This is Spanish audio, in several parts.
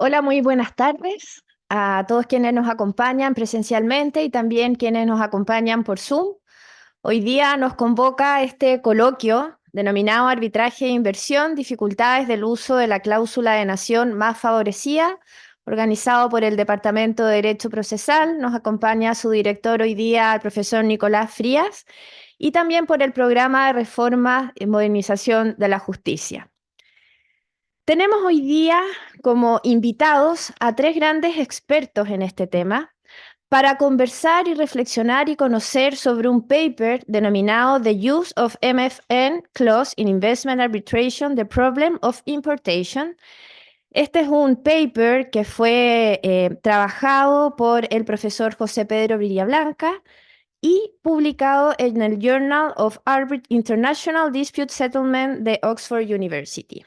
Hola, muy buenas tardes a todos quienes nos acompañan presencialmente y también quienes nos acompañan por Zoom. Hoy día nos convoca este coloquio denominado Arbitraje e Inversión, dificultades del uso de la cláusula de nación más favorecida, organizado por el Departamento de Derecho Procesal. Nos acompaña su director hoy día, el profesor Nicolás Frías, y también por el programa de reforma y modernización de la justicia. Tenemos hoy día como invitados a tres grandes expertos en este tema para conversar y reflexionar y conocer sobre un paper denominado The Use of MFN Clause in Investment Arbitration, The Problem of Importation. Este es un paper que fue trabajado por el profesor José Pedro Villablanca y publicado en el Journal of International Dispute Settlement de Oxford University.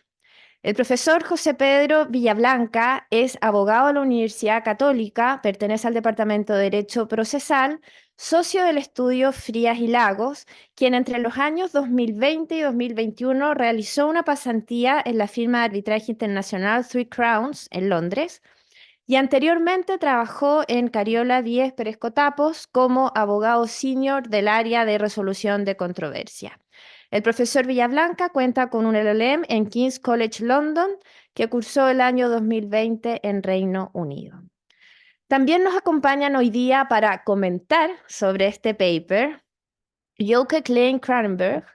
El profesor José Pedro Villablanca es abogado de la Universidad Católica, pertenece al Departamento de Derecho Procesal, socio del estudio Frías y Lagos, quien entre los años 2020 y 2021 realizó una pasantía en la firma de arbitraje internacional Three Crowns en Londres y anteriormente trabajó en Cariola Díez Perescotapos como abogado senior del área de resolución de controversia. El profesor Villablanca cuenta con un LLM en King's College London que cursó el año 2020 en Reino Unido. También nos acompañan hoy día para comentar sobre este paper Joke Klein Kranenberg.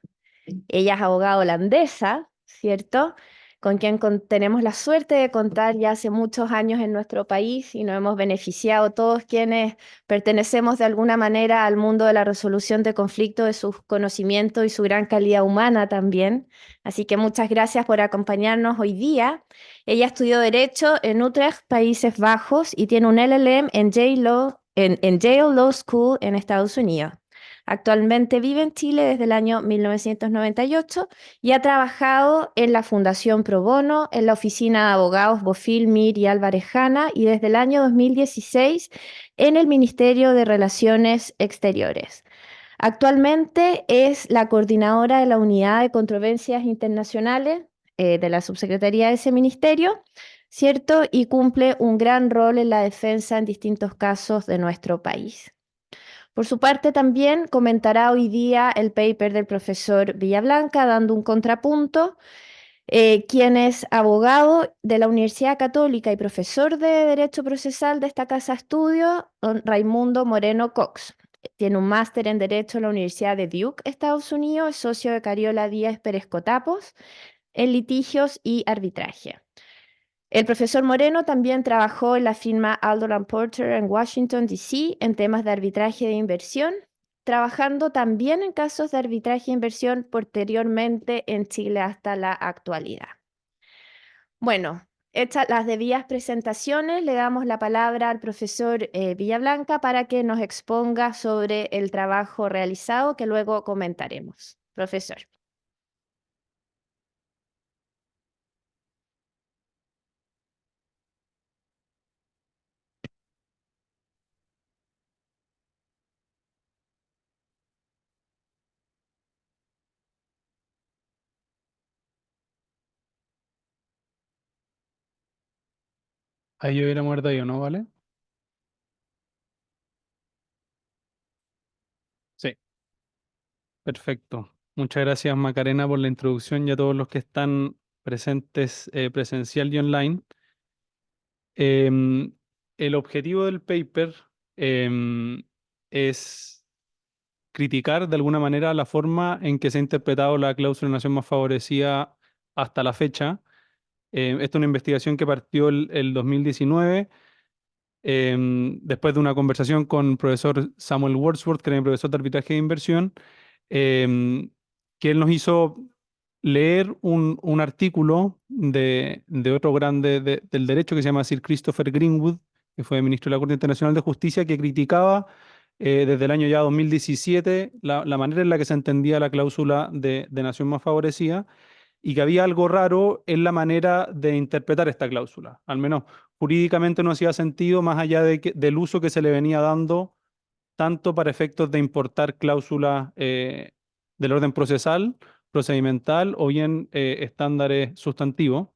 Ella es abogada holandesa, ¿cierto? Con quien tenemos la suerte de contar ya hace muchos años en nuestro país y nos hemos beneficiado todos quienes pertenecemos de alguna manera al mundo de la resolución de conflictos, de sus conocimientos y su gran calidad humana también. Así que muchas gracias por acompañarnos hoy día. Ella estudió Derecho en Utrecht, Países Bajos, y tiene un LLM en Yale Law School en Estados Unidos. Actualmente vive en Chile desde el año 1998 y ha trabajado en la Fundación Pro Bono, en la Oficina de Abogados Bofil, Mir y Álvarez Jana y desde el año 2016 en el Ministerio de Relaciones Exteriores. Actualmente es la coordinadora de la Unidad de Controversias Internacionales de la subsecretaría de ese ministerio, ¿cierto? Y cumple un gran rol en la defensa en distintos casos de nuestro país. Por su parte, también comentará hoy día el paper del profesor Villablanca, dando un contrapunto, quien es abogado de la Universidad Católica y profesor de Derecho Procesal de esta casa de estudio, don Raimundo Moreno Cox. Tiene un máster en Derecho en la Universidad de Duke, Estados Unidos, es socio de Cariola Díaz Perescotapos en litigios y arbitraje. El profesor Moreno también trabajó en la firma Alder Porter en Washington, D.C. en temas de arbitraje de inversión, trabajando también en casos de arbitraje de inversión posteriormente en Chile hasta la actualidad. Bueno, hechas las debidas presentaciones, le damos la palabra al profesor Villablanca para que nos exponga sobre el trabajo realizado que luego comentaremos. Profesor. Ahí yo hubiera muerto yo, ¿no? ¿Vale? Sí, perfecto. Muchas gracias, Macarena, por la introducción y a todos los que están presentes presencial y online. Em, el objetivo del paper es criticar de alguna manera la forma en que se ha interpretado la cláusula de nación más favorecida hasta la fecha. Esta es una investigación que partió el 2019. Después de una conversación con el profesor Samuel Wordsworth, que era mi profesor de arbitraje de inversión, em, que él nos hizo leer un artículo de otro grande del derecho que se llama Sir Christopher Greenwood, que fue ministro de la Corte Internacional de Justicia, que criticaba desde el año ya 2017 la manera en la que se entendía la cláusula de nación más favorecida y que había algo raro en la manera de interpretar esta cláusula. Al menos jurídicamente no hacía sentido más allá del uso que se le venía dando tanto para efectos de importar cláusulas del orden procesal, procedimental o bien estándares sustantivos.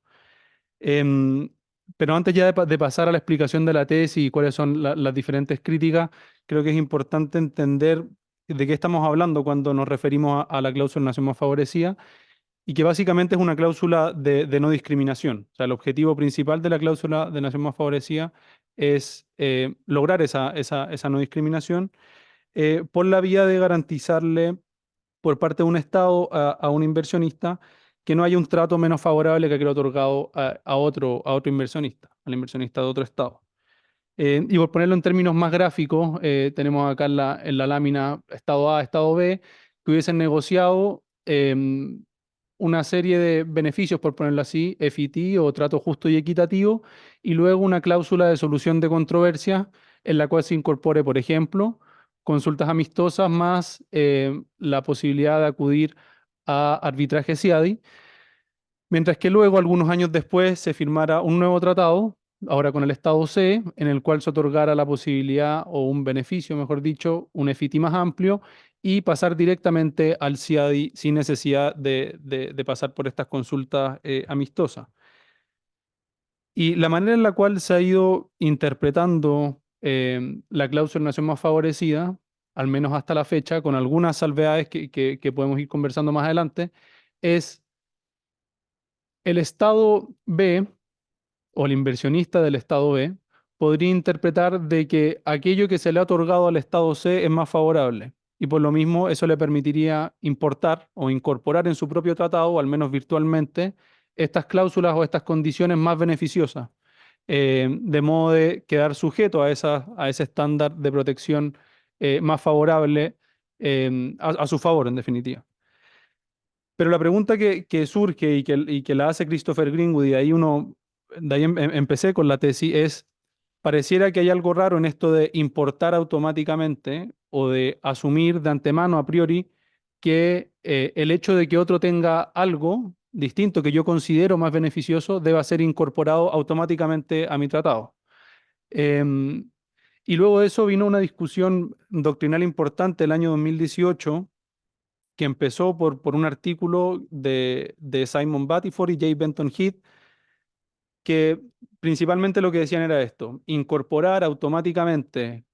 Em, pero antes ya de pasar a la explicación de la tesis y cuáles son las diferentes críticas, creo que es importante entender de qué estamos hablando cuando nos referimos a la cláusula de nación más favorecida y que básicamente es una cláusula de no discriminación. O sea, el objetivo principal de la cláusula de nación más favorecida es lograr esa no discriminación por la vía de garantizarle por parte de un Estado a un inversionista que no haya un trato menos favorable que aquel otorgado a otro inversionista, al inversionista de otro Estado. Y por ponerlo en términos más gráficos, tenemos acá en la lámina Estado A, Estado B, que hubiesen negociado una serie de beneficios, por ponerlo así, FET o trato justo y equitativo, y luego una cláusula de solución de controversias en la cual se incorpore, por ejemplo, consultas amistosas más la posibilidad de acudir a arbitraje CIADI, mientras que luego, algunos años después, se firmara un nuevo tratado, ahora con el Estado C, en el cual se otorgara la posibilidad o un beneficio, mejor dicho, un FIT más amplio y pasar directamente al CIADI sin necesidad de pasar por estas consultas amistosas. Y la manera en la cual se ha ido interpretando la cláusula de nación más favorecida, al menos hasta la fecha, con algunas salvedades que podemos ir conversando más adelante, es el Estado B o el inversionista del Estado B podría interpretar de que aquello que se le ha otorgado al Estado C es más favorable y por lo mismo eso le permitiría importar o incorporar en su propio tratado, o al menos virtualmente, estas cláusulas o estas condiciones más beneficiosas, de modo de quedar sujeto a ese estándar de protección más favorable a su favor, en definitiva. Pero la pregunta que surge y que la hace Christopher Greenwood, y de ahí empecé con la tesis, es, pareciera que hay algo raro en esto de importar automáticamente o de asumir de antemano a priori que el hecho de que otro tenga algo distinto que yo considero más beneficioso deba ser incorporado automáticamente a mi tratado. Em, y luego de eso vino una discusión doctrinal importante el año 2018 que empezó por un artículo de Simon Battyford y J. Benton Heath, que principalmente lo que decían era esto: incorporar automáticamente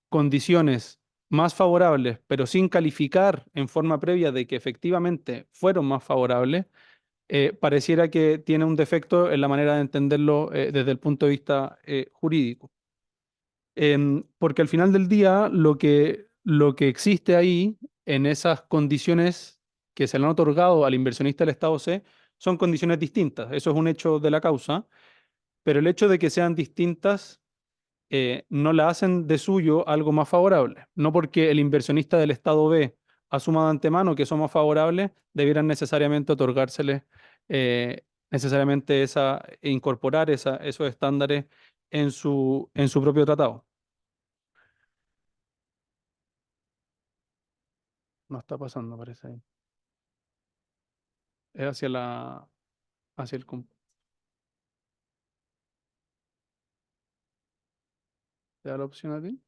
condiciones más favorables, pero sin calificar en forma previa de que efectivamente fueron más favorables, pareciera que tiene un defecto en la manera de entenderlo desde el punto de vista jurídico. Porque al final del día lo que existe ahí en esas condiciones que se le han otorgado al inversionista del Estado C son condiciones distintas. Eso es un hecho de la causa, pero el hecho de que sean distintas no la hacen de suyo algo más favorable. No porque el inversionista del Estado B asuma de antemano que son más favorables, debieran necesariamente otorgárseles necesariamente incorporar esos estándares en su propio tratado. No está pasando, parece ahí. Es hacia el. ¿Te da la opción a ti?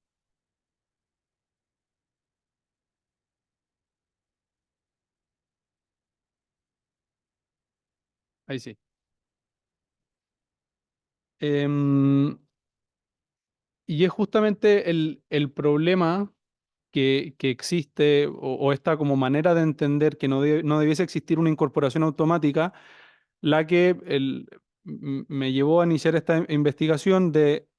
Ahí sí. Em, y es justamente el problema que existe o esta como manera de entender que no debiese existir una incorporación automática, la que me llevó a iniciar esta investigación de: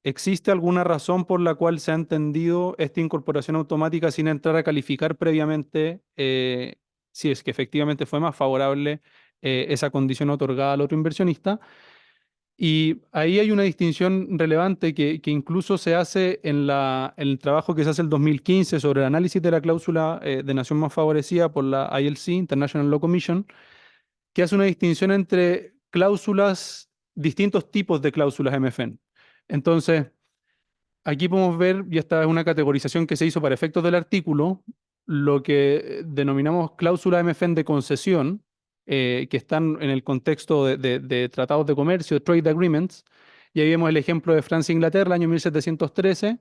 ¿existe alguna razón por la cual se ha entendido esta incorporación automática sin entrar a calificar previamente si es que efectivamente fue más favorable esa condición otorgada al otro inversionista? Y ahí hay una distinción relevante que incluso se hace en el trabajo que se hace el 2015 sobre el análisis de la cláusula de nación más favorecida por la ILC, International Law Commission, que hace una distinción entre cláusulas, distintos tipos de cláusulas MFN. Entonces, aquí podemos ver, y esta es una categorización que se hizo para efectos del artículo, lo que denominamos cláusula MFN de concesión, que están en el contexto de tratados de comercio, trade agreements. Y ahí vemos el ejemplo de Francia e Inglaterra, el año 1713,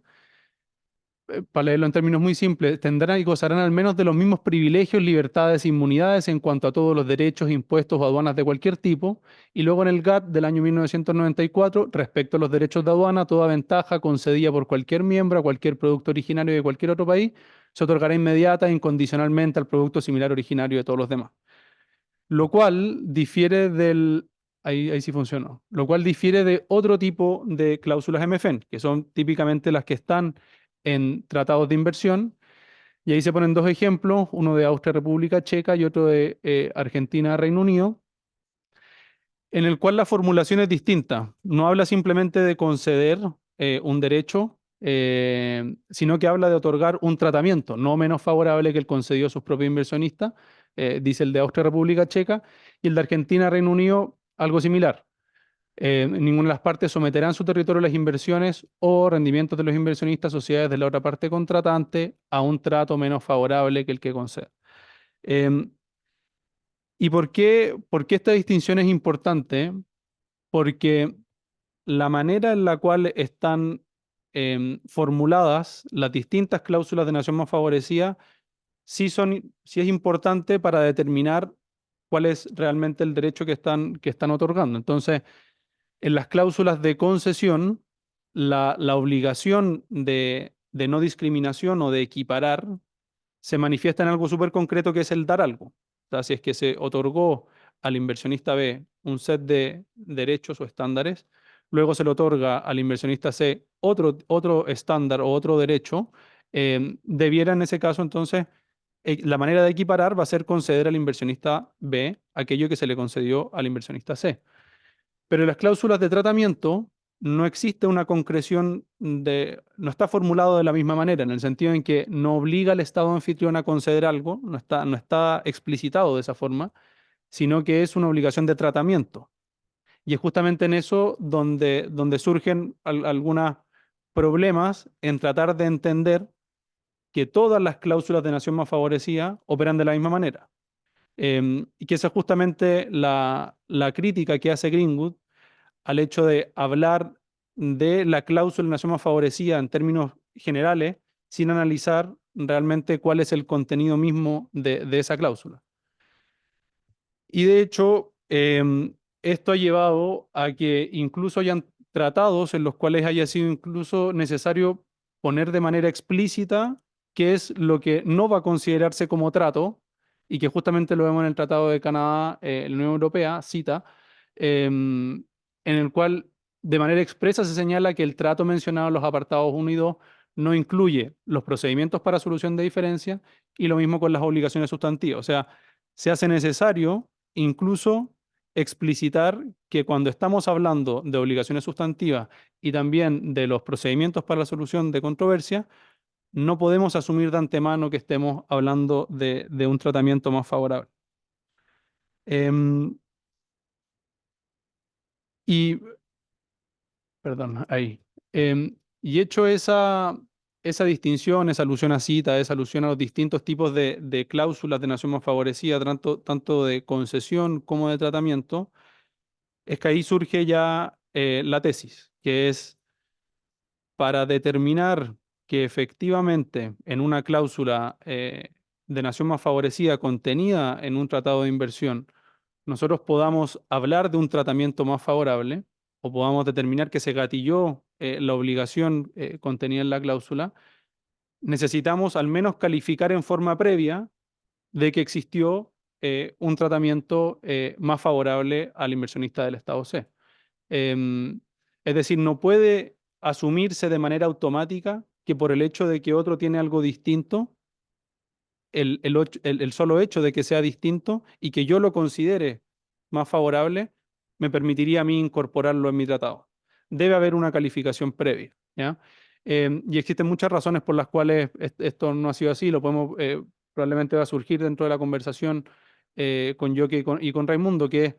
para leerlo en términos muy simples, tendrán y gozarán al menos de los mismos privilegios, libertades e inmunidades en cuanto a todos los derechos, impuestos o aduanas de cualquier tipo. Y luego en el GATT del año 1994, respecto a los derechos de aduana, toda ventaja concedida por cualquier miembro a cualquier producto originario de cualquier otro país se otorgará inmediata e incondicionalmente al producto similar originario de todos los demás. Lo cual difiere del... Ahí sí funcionó. Lo cual difiere de otro tipo de cláusulas MFN, que son típicamente las que están en tratados de inversión. Y ahí se ponen dos ejemplos, uno de Austria, República Checa y otro de Argentina, Reino Unido, en el cual la formulación es distinta. No habla simplemente de conceder un derecho, sino que habla de otorgar un tratamiento no menos favorable que el concedido a sus propios inversionistas, dice el de Austria, República Checa, y el de Argentina, Reino Unido, algo similar. Ninguna de las partes someterá en su territorio las inversiones o rendimientos de los inversionistas, sociedades de la otra parte contratante, a un trato menos favorable que el que concede. ¿Y por qué esta distinción es importante? Porque la manera en la cual están formuladas las distintas cláusulas de nación más favorecida sí es importante para determinar cuál es realmente el derecho que están otorgando. Entonces, en las cláusulas de concesión, la obligación de no discriminación o de equiparar se manifiesta en algo súper concreto que es el dar algo. O sea, si es que se otorgó al inversionista B un set de derechos o estándares, luego se le otorga al inversionista C otro estándar o otro derecho, debiera en ese caso entonces, la manera de equiparar va a ser conceder al inversionista B aquello que se le concedió al inversionista C. Pero en las cláusulas de tratamiento no existe una concreción no está formulado de la misma manera, en el sentido en que no obliga al Estado anfitrión a conceder algo, no está explicitado de esa forma, sino que es una obligación de tratamiento. Y es justamente en eso donde surgen algunos problemas en tratar de entender que todas las cláusulas de nación más favorecida operan de la misma manera. Y que esa es justamente la crítica que hace Greenwood al hecho de hablar de la cláusula de nación más favorecida en términos generales, sin analizar realmente cuál es el contenido mismo de esa cláusula. Y de hecho, esto ha llevado a que incluso hayan tratados en los cuales haya sido incluso necesario poner de manera explícita qué es lo que no va a considerarse como trato, y que justamente lo vemos en el Tratado de Canadá, la Unión Europea, CITA, en el cual de manera expresa se señala que el trato mencionado en los apartados 1 y 2 no incluye los procedimientos para solución de diferencias, y lo mismo con las obligaciones sustantivas. O sea, se hace necesario incluso explicitar que cuando estamos hablando de obligaciones sustantivas y también de los procedimientos para la solución de controversia, no podemos asumir de antemano que estemos hablando de un tratamiento más favorable. Em, y, perdón, ahí. Y hecho esa distinción, esa alusión a cita, esa alusión a los distintos tipos de cláusulas de nación más favorecida, tanto de concesión como de tratamiento, es que ahí surge ya la tesis, que es para determinar que efectivamente en una cláusula de nación más favorecida contenida en un tratado de inversión, nosotros podamos hablar de un tratamiento más favorable o podamos determinar que se gatilló la obligación contenida en la cláusula, necesitamos al menos calificar en forma previa de que existió un tratamiento más favorable al inversionista del Estado C. Em, es decir, no puede asumirse de manera automática que por el hecho de que otro tiene algo distinto, el solo hecho de que sea distinto y que yo lo considere más favorable, me permitiría a mí incorporarlo en mi tratado. Debe haber una calificación previa, ¿ya? Y existen muchas razones por las cuales esto no ha sido así, lo podemos, probablemente va a surgir dentro de la conversación con Yoke y con Raimundo, que es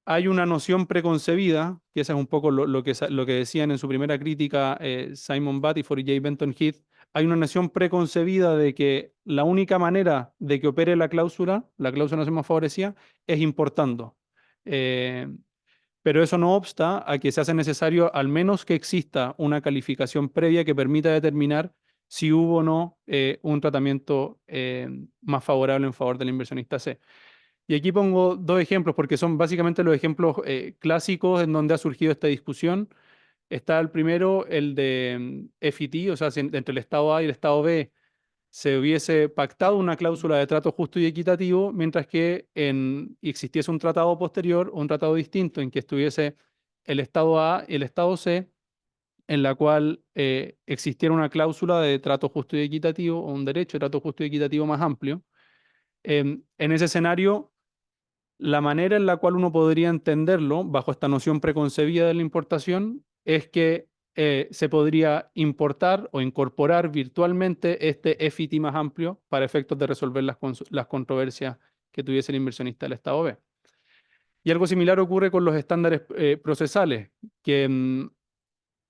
hay una noción preconcebida, que esa es un poco lo que decían en su primera crítica Simon Buttiford y J. Benton Heath. Hay una noción preconcebida de que la única manera de que opere la cláusula no se más favorecida, es importando. Eh, pero eso no obsta a que se hace necesario al menos que exista una calificación previa que permita determinar si hubo o no un tratamiento más favorable en favor del inversionista C. Y aquí pongo dos ejemplos porque son básicamente los ejemplos clásicos en donde ha surgido esta discusión. Está el primero, el de FET, o sea, si entre el estado A y el estado B se hubiese pactado una cláusula de trato justo y equitativo, mientras que existiese un tratado posterior o un tratado distinto en que estuviese el estado A y el estado C, en la cual existiera una cláusula de trato justo y equitativo o un derecho de trato justo y equitativo más amplio. En ese escenario, la manera en la cual uno podría entenderlo, bajo esta noción preconcebida de la importación, es que se podría importar o incorporar virtualmente este FET más amplio para efectos de resolver las controversias que tuviese el inversionista del Estado B. Y algo similar ocurre con los estándares procesales, que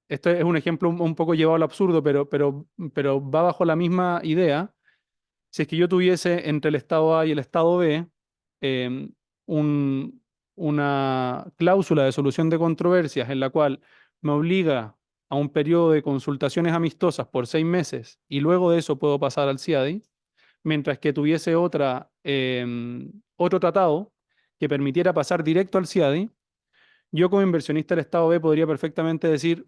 este es un ejemplo un poco llevado al absurdo, pero va bajo la misma idea. Si es que yo tuviese entre el estado A y el estado B eh, un- una cláusula de solución de controversias en la cual me obliga a un periodo de consultaciones amistosas por 6 meses y luego de eso puedo pasar al CIADI, mientras que tuviese otro tratado que permitiera pasar directo al CIADI, yo como inversionista del estado B podría perfectamente decir,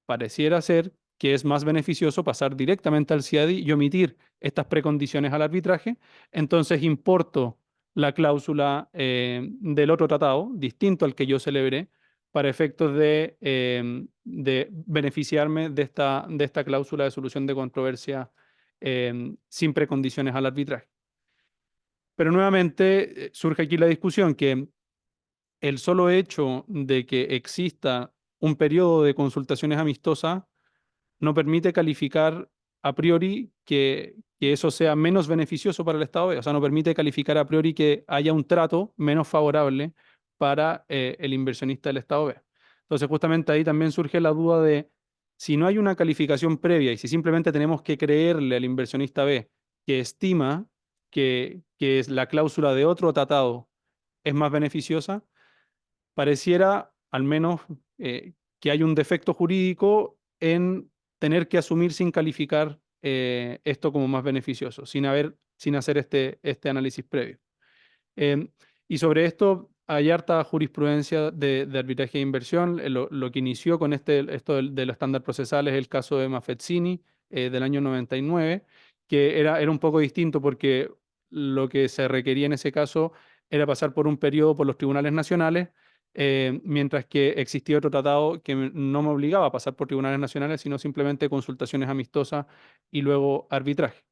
pareciera ser que es más beneficioso pasar directamente al CIADI y omitir estas precondiciones al arbitraje, entonces importo la cláusula del otro tratado, distinto al que yo celebré, para efectos de beneficiarme de esta cláusula de solución de controversia sin precondiciones al arbitraje. Pero nuevamente surge aquí la discusión que el solo hecho de que exista un periodo de consultaciones amistosas no permite calificar a priori que eso sea menos beneficioso para el Estado B. O sea, no permite calificar a priori que haya un trato menos favorable para el inversionista del Estado B. Entonces, justamente ahí también surge la duda de si no hay una calificación previa y si simplemente tenemos que creerle al inversionista B que estima que es la cláusula de otro tratado es más beneficiosa, pareciera al menos que hay un defecto jurídico en tener que asumir sin calificar esto como más beneficioso, sin hacer este análisis previo. Eh, y sobre esto hay harta jurisprudencia de arbitraje de inversión. Lo que inició con esto de los estándares procesales es el caso de Maffezzini del año 99, que era un poco distinto porque lo que se requería en ese caso era pasar por un periodo por los tribunales nacionales, mientras que existía otro tratado que no me obligaba a pasar por tribunales nacionales, sino simplemente consultaciones amistosas y luego arbitraje.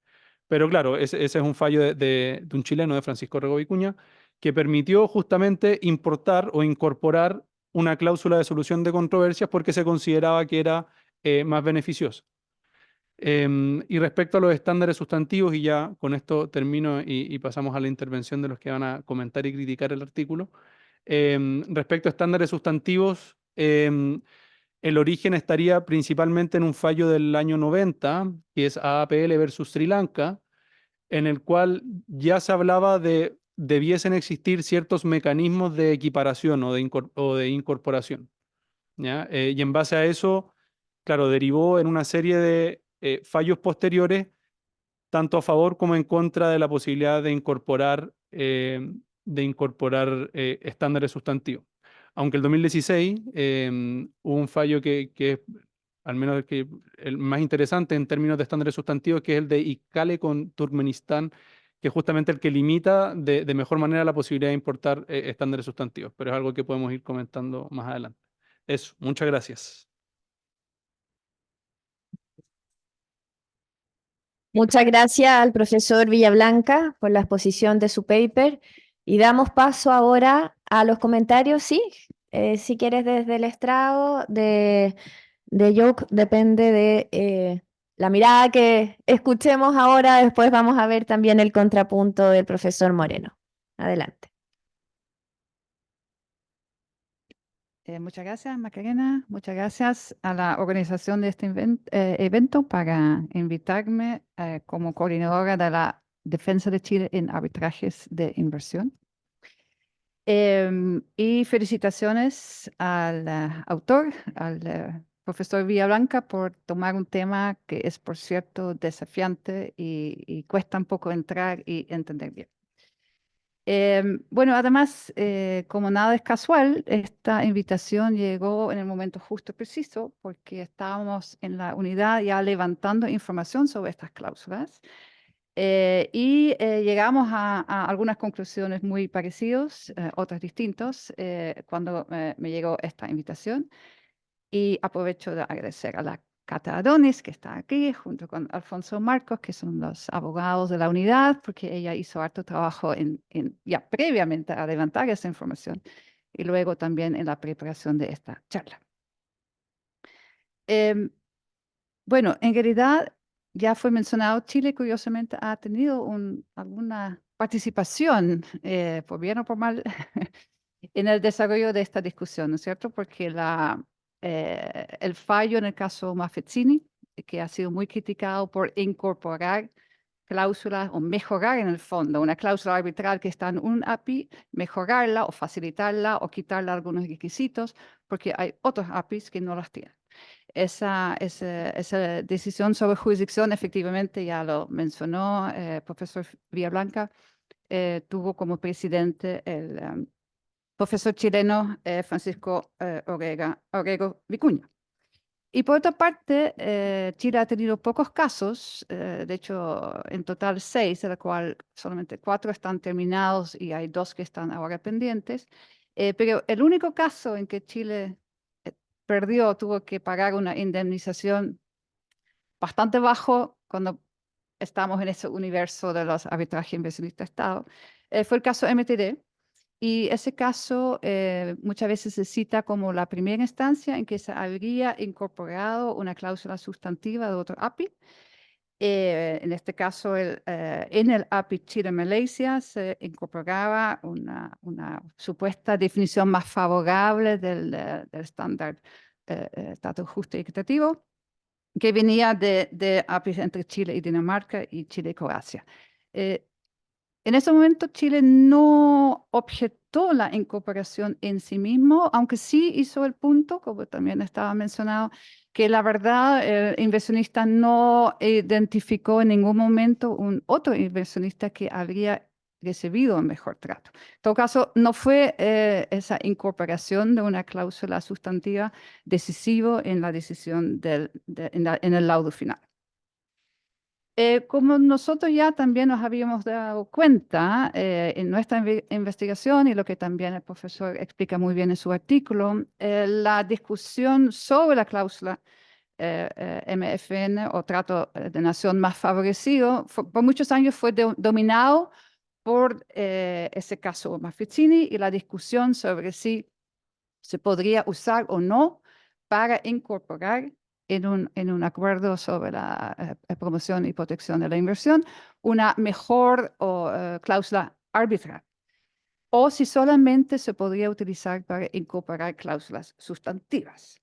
Pero claro, ese es un fallo de un chileno, de Francisco Rego Vicuña, que permitió justamente importar o incorporar una cláusula de solución de controversias porque se consideraba que era más beneficioso. Y respecto a los estándares sustantivos, y ya con esto termino y pasamos a la intervención de los que van a comentar y criticar el artículo. Respecto a estándares sustantivos, el origen estaría principalmente en un fallo del año 90, que es AAPL versus Sri Lanka, en el cual ya se hablaba de debiesen existir ciertos mecanismos de equiparación o de incorporación, ¿ya? Y en base a eso, claro, derivó en una serie de fallos posteriores, tanto a favor como en contra de la posibilidad de incorporar estándares sustantivos. Aunque el 2016 hubo un fallo que es al menos el más interesante en términos de estándares sustantivos, que es el de ICALE con Turkmenistán, que es justamente el que limita de mejor manera la posibilidad de importar estándares sustantivos, pero es algo que podemos ir comentando más adelante. Eso, muchas gracias. Muchas gracias al profesor Villablanca por la exposición de su paper y damos paso ahora a los comentarios. Sí, si quieres desde el estrado de Yoke, depende de la mirada que escuchemos ahora. Después vamos a ver también el contrapunto del profesor Moreno. Adelante. Muchas gracias, Macarena. Muchas gracias a la organización de este evento para invitarme como coordinadora de la Defensa de Chile en arbitrajes de inversión. Y felicitaciones al autor, al profesor Villablanca, por tomar un tema que es, por cierto, desafiante y cuesta un poco entrar y entender bien. Bueno, además, como nada es casual, esta invitación llegó en el momento justo y preciso porque estábamos en la unidad ya levantando información sobre estas cláusulas y llegamos a algunas conclusiones muy parecidas, otras distintas, cuando me llegó esta invitación. Y aprovecho de agradecer a la Cata Adonis, que está aquí, junto con Alfonso Marcos, que son los abogados de la unidad, porque ella hizo harto trabajo ya previamente a levantar esa información y luego también en la preparación de esta charla. Bueno, en realidad, ya fue mencionado, Chile curiosamente ha tenido alguna participación, por bien o por mal, en el desarrollo de esta discusión, ¿no es cierto? Porque el fallo en el caso Maffezzini, que ha sido muy criticado por incorporar cláusulas o mejorar en el fondo una cláusula arbitral que está en un API, mejorarla o facilitarla o quitarle algunos requisitos, porque hay otros APIs que no las tienen. Esa decisión sobre jurisdicción, efectivamente, ya lo mencionó el profesor Villablanca, tuvo como presidente el profesor chileno Francisco Orrego Vicuña. Y por otra parte, Chile ha tenido pocos casos, de hecho, en total 6, de los cuales solamente 4 están terminados y hay 2 que están ahora pendientes. Pero el único caso en que Chile perdió, tuvo que pagar una indemnización bastante bajo cuando estamos en ese universo de los arbitrajes inversionistas de Estado, fue el caso MTD. Y ese caso muchas veces se cita como la primera instancia en que se habría incorporado una cláusula sustantiva de otro API. En este caso, en el API Chile-Malaysia se incorporaba una supuesta definición más favorable del estándar trato justo y equitativo, que venía de APIs entre Chile y Dinamarca y Chile y Croacia. En ese momento Chile no objetó la incorporación en sí mismo, aunque sí hizo el punto, como también estaba mencionado, que la verdad el inversionista no identificó en ningún momento un otro inversionista que habría recibido un mejor trato. En todo caso, no fue esa incorporación de una cláusula sustantiva decisivo en la decisión en el laudo final. Como nosotros ya también nos habíamos dado cuenta en nuestra investigación y lo que también el profesor explica muy bien en su artículo, la discusión sobre la cláusula MFN o trato de nación más favorecido por muchos años fue dominado por ese caso Maffezzini y la discusión sobre si se podría usar o no para incorporar en un acuerdo sobre la promoción y protección de la inversión una mejor cláusula arbitral, o si solamente se podría utilizar para incorporar cláusulas sustantivas.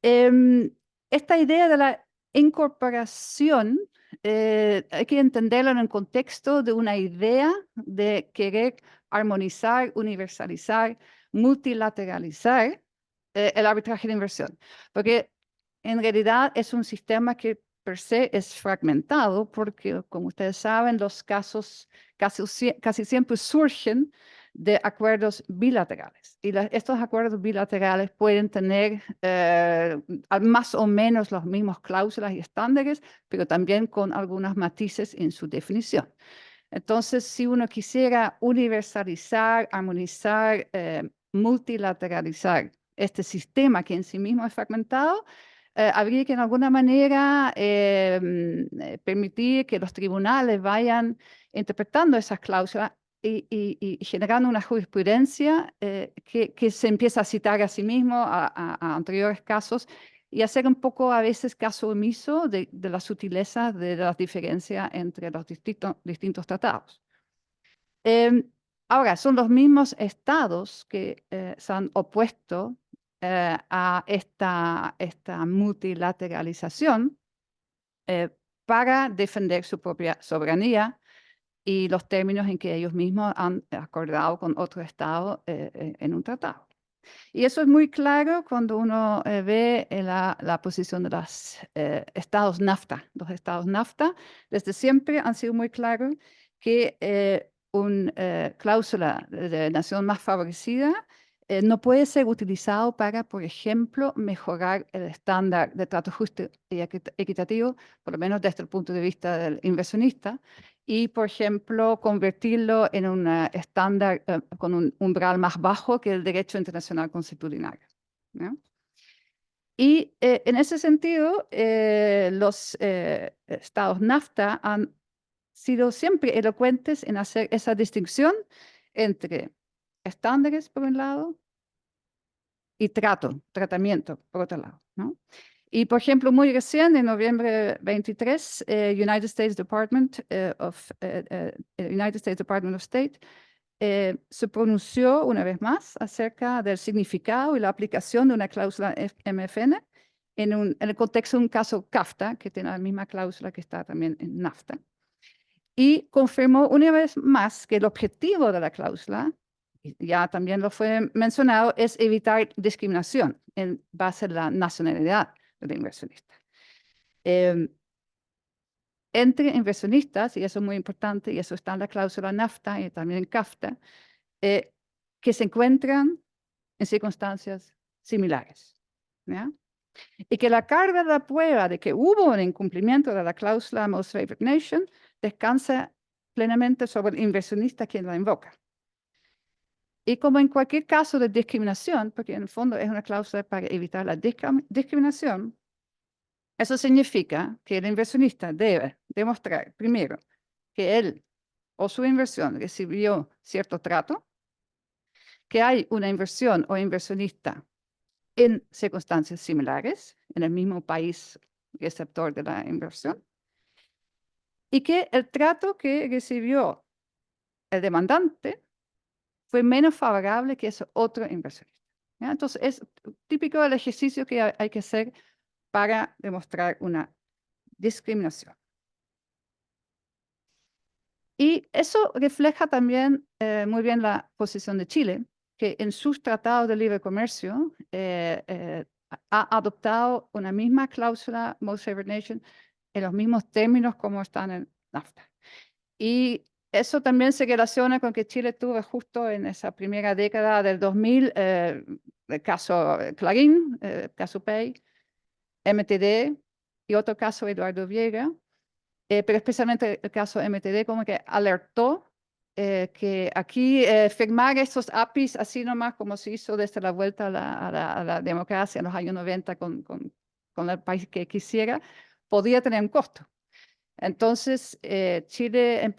Esta idea de la incorporación hay que entenderlo en el contexto de una idea de querer armonizar, universalizar, multilateralizar el arbitraje de inversión, porque en realidad es un sistema que per se es fragmentado, porque como ustedes saben, los casos casi siempre surgen de acuerdos bilaterales. Y estos acuerdos bilaterales pueden tener más o menos las mismas cláusulas y estándares, pero también con algunos matices en su definición. Entonces, si uno quisiera universalizar, armonizar, multilateralizar este sistema que en sí mismo es fragmentado, habría que en alguna manera permitir que los tribunales vayan interpretando esas cláusulas y generando una jurisprudencia que se empieza a citar a sí mismo a anteriores casos y hacer un poco a veces caso omiso de la sutileza de las diferencias entre los distintos tratados. Ahora, son los mismos estados que se han opuesto a esta multilateralización para defender su propia soberanía y los términos en que ellos mismos han acordado con otro Estado en un tratado. Y eso es muy claro cuando uno ve la posición de los estados NAFTA. Los estados NAFTA desde siempre han sido muy claros que una cláusula de nación más favorecida no puede ser utilizado para, por ejemplo, mejorar el estándar de trato justo y equitativo, por lo menos desde el punto de vista del inversionista, y, por ejemplo, convertirlo en un estándar con un umbral más bajo que el derecho internacional consuetudinario, ¿no? Y en ese sentido, los estados NAFTA han sido siempre elocuentes en hacer esa distinción entre estándares por un lado y tratamiento por otro lado, ¿no? Y, por ejemplo, muy recién, en noviembre 23, United States Department of State se pronunció una vez más acerca del significado y la aplicación de una cláusula MFN en el contexto de un caso CAFTA, que tiene la misma cláusula que está también en NAFTA, y confirmó una vez más que el objetivo de la cláusula, ya también lo fue mencionado, es evitar discriminación en base a la nacionalidad del inversionista. Entre inversionistas, y eso es muy importante, y eso está en la cláusula NAFTA y también en CAFTA, que se encuentran en circunstancias similares, ¿ya? Y que la carga de la prueba de que hubo un incumplimiento de la cláusula Most Favored Nation descansa plenamente sobre el inversionista quien la invoca. Y como en cualquier caso de discriminación, porque en el fondo es una cláusula para evitar la discriminación, eso significa que el inversionista debe demostrar primero que él o su inversión recibió cierto trato, que hay una inversión o inversionista en circunstancias similares, en el mismo país receptor de la inversión, y que el trato que recibió el demandante fue menos favorable que ese otro inversionista, ¿ya? Entonces, es típico del ejercicio que hay que hacer para demostrar una discriminación. Y eso refleja también muy bien la posición de Chile, que en sus tratados de libre comercio ha adoptado una misma cláusula Most Favored Nation en los mismos términos como están en NAFTA. Y eso también se relaciona con que Chile tuvo justo en esa primera década del 2000 el caso Clarín, caso Pey, MTD y otro caso Eduardo Viega, pero especialmente el caso MTD como que alertó que aquí firmar estos APIs así nomás como se hizo desde la vuelta a la democracia en los años 90 con el país que quisiera, podía tener un costo. Entonces, Chile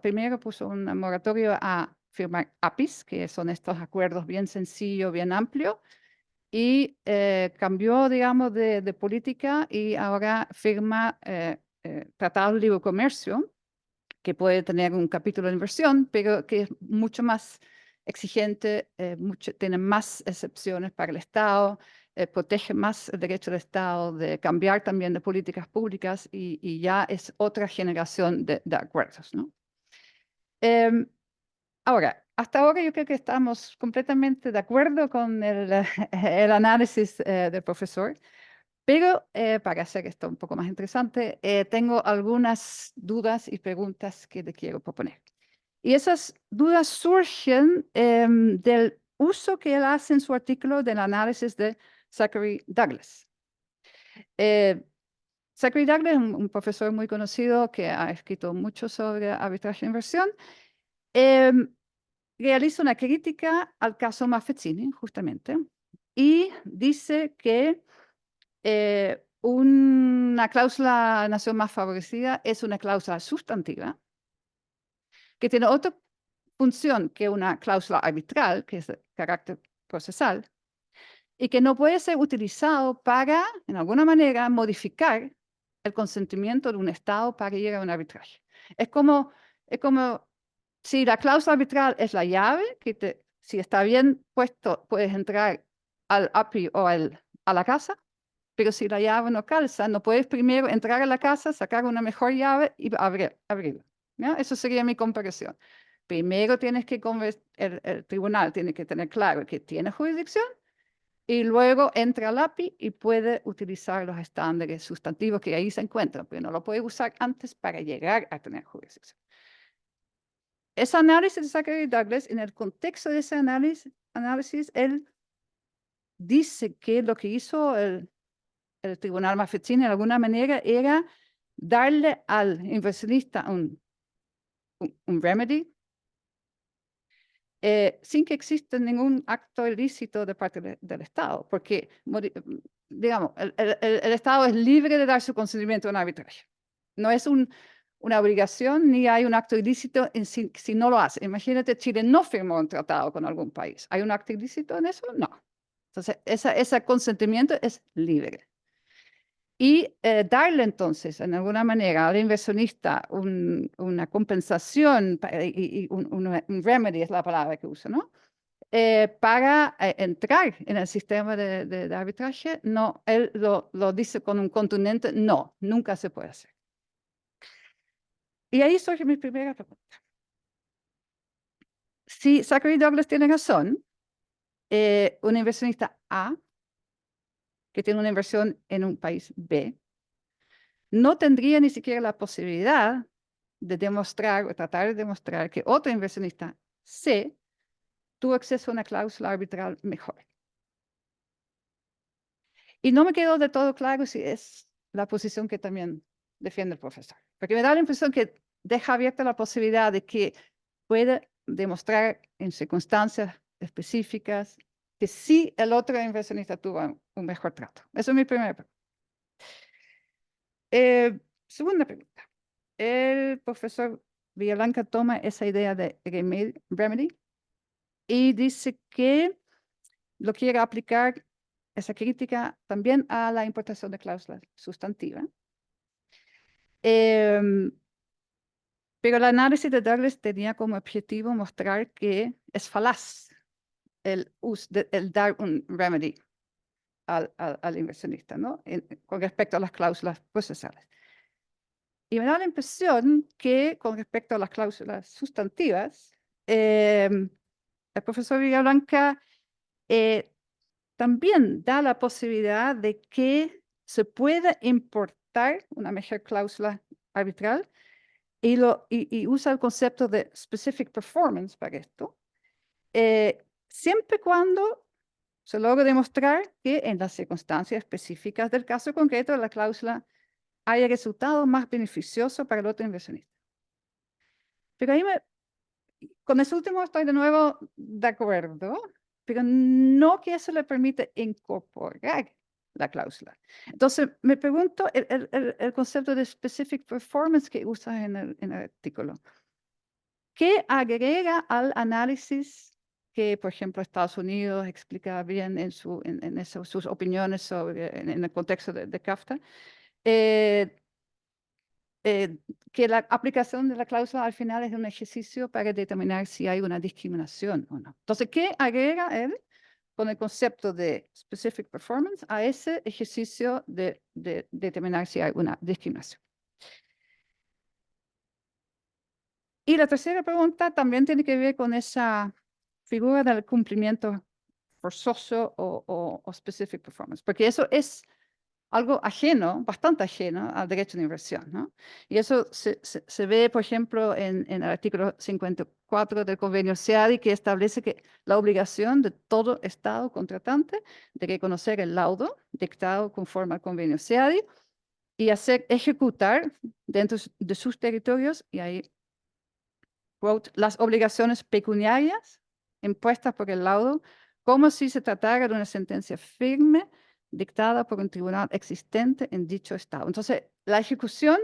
primero puso un moratorio a firmar APIs, que son estos acuerdos bien sencillos, bien amplios, y cambió, digamos, de política y ahora firma tratados de libre comercio, que puede tener un capítulo de inversión, pero que es mucho más exigente, tiene más excepciones para el Estado, protege más el derecho del Estado de cambiar también de políticas públicas y ya es otra generación de acuerdos, ¿no? Ahora, hasta ahora yo creo que estamos completamente de acuerdo con el análisis del profesor, pero para hacer esto un poco más interesante, tengo algunas dudas y preguntas que le quiero proponer. Y esas dudas surgen del uso que él hace en su artículo del análisis de Zachary Douglas. Zachary Douglas es un profesor muy conocido que ha escrito mucho sobre arbitraje de inversión. Realiza una crítica al caso Maffezzini, justamente, y dice que una cláusula de nación más favorecida es una cláusula sustantiva que tiene otra función que una cláusula arbitral, que es de carácter procesal, y que no puede ser utilizado para, en alguna manera, modificar el consentimiento de un Estado para ir a un arbitraje. Es como si la cláusula arbitral es la llave, que si está bien puesto, puedes entrar al API o a la casa, pero si la llave no calza, no puedes primero entrar a la casa, sacar una mejor llave y abrirla, ¿ya? Eso sería mi comparación. Primero tienes que el tribunal tiene que tener claro que tiene jurisdicción y luego entra al API y puede utilizar los estándares sustantivos que ahí se encuentran, pero no lo puede usar antes para llegar a tener jurisdicción. Ese análisis de Zachary Douglas, en el contexto de ese análisis, él dice que lo que hizo el tribunal Maffettini de alguna manera era darle al inversionista un remedy sin que exista ningún acto ilícito de parte del Estado, porque, digamos, el Estado es libre de dar su consentimiento a un arbitraje. No es una obligación ni hay un acto ilícito si no lo hace. Imagínate, Chile no firmó un tratado con algún país. ¿Hay un acto ilícito en eso? No. Entonces, ese consentimiento es libre. Y darle entonces, en alguna manera, al inversionista una compensación, y un remedy es la palabra que uso, ¿no? Para entrar en el sistema de arbitraje, no, él lo dice con un contundente, no, nunca se puede hacer. Y ahí surge mi primera pregunta. Si Zachary Douglas tiene razón, un inversionista A, que tiene una inversión en un país B, no tendría ni siquiera la posibilidad de demostrar o tratar de demostrar que otro inversionista C tuvo acceso a una cláusula arbitral mejor. Y no me quedó de todo claro si es la posición que también defiende el profesor, porque me da la impresión que deja abierta la posibilidad de que puede demostrar en circunstancias específicas que sí el otro inversionista tuvo un mejor trato. Esa es mi primera pregunta. Segunda pregunta. El profesor Villablanca toma esa idea de remedy y dice que lo quiere aplicar, esa crítica, también a la importación de cláusulas sustantivas. Pero el análisis de Douglas tenía como objetivo mostrar que es falaz el dar un remedy al inversionista, ¿no? Con respecto a las cláusulas procesales. Y me da la impresión que con respecto a las cláusulas sustantivas, el profesor Villablanca también da la posibilidad de que se pueda importar una mejor cláusula arbitral y usa el concepto de specific performance para esto, siempre y cuando se logre demostrar que en las circunstancias específicas del caso concreto la cláusula haya resultado más beneficioso para el otro inversionista. Pero ahí con eso último estoy de nuevo de acuerdo, pero no que eso le permite incorporar la cláusula. Entonces, me pregunto el concepto de specific performance que usa en el artículo. ¿Qué agrega al análisis que, por ejemplo, Estados Unidos explica bien en sus opiniones en el contexto de CAFTA? Que la aplicación de la cláusula al final es un ejercicio para determinar si hay una discriminación o no. Entonces, ¿qué agrega él con el concepto de specific performance a ese ejercicio de determinar si hay una discriminación? Y la tercera pregunta también tiene que ver con esa figura del cumplimiento forzoso o specific performance, porque eso es algo ajeno, bastante ajeno al derecho de inversión, ¿no? Y eso se ve, por ejemplo, en el artículo 54 del convenio CEADI, que establece que la obligación de todo Estado contratante de reconocer el laudo dictado conforme al convenio CEADI y hacer ejecutar dentro de sus territorios, y ahí, quote, las obligaciones pecuniarias impuestas por el laudo, como si se tratara de una sentencia firme dictada por un tribunal existente en dicho estado. Entonces, la ejecución,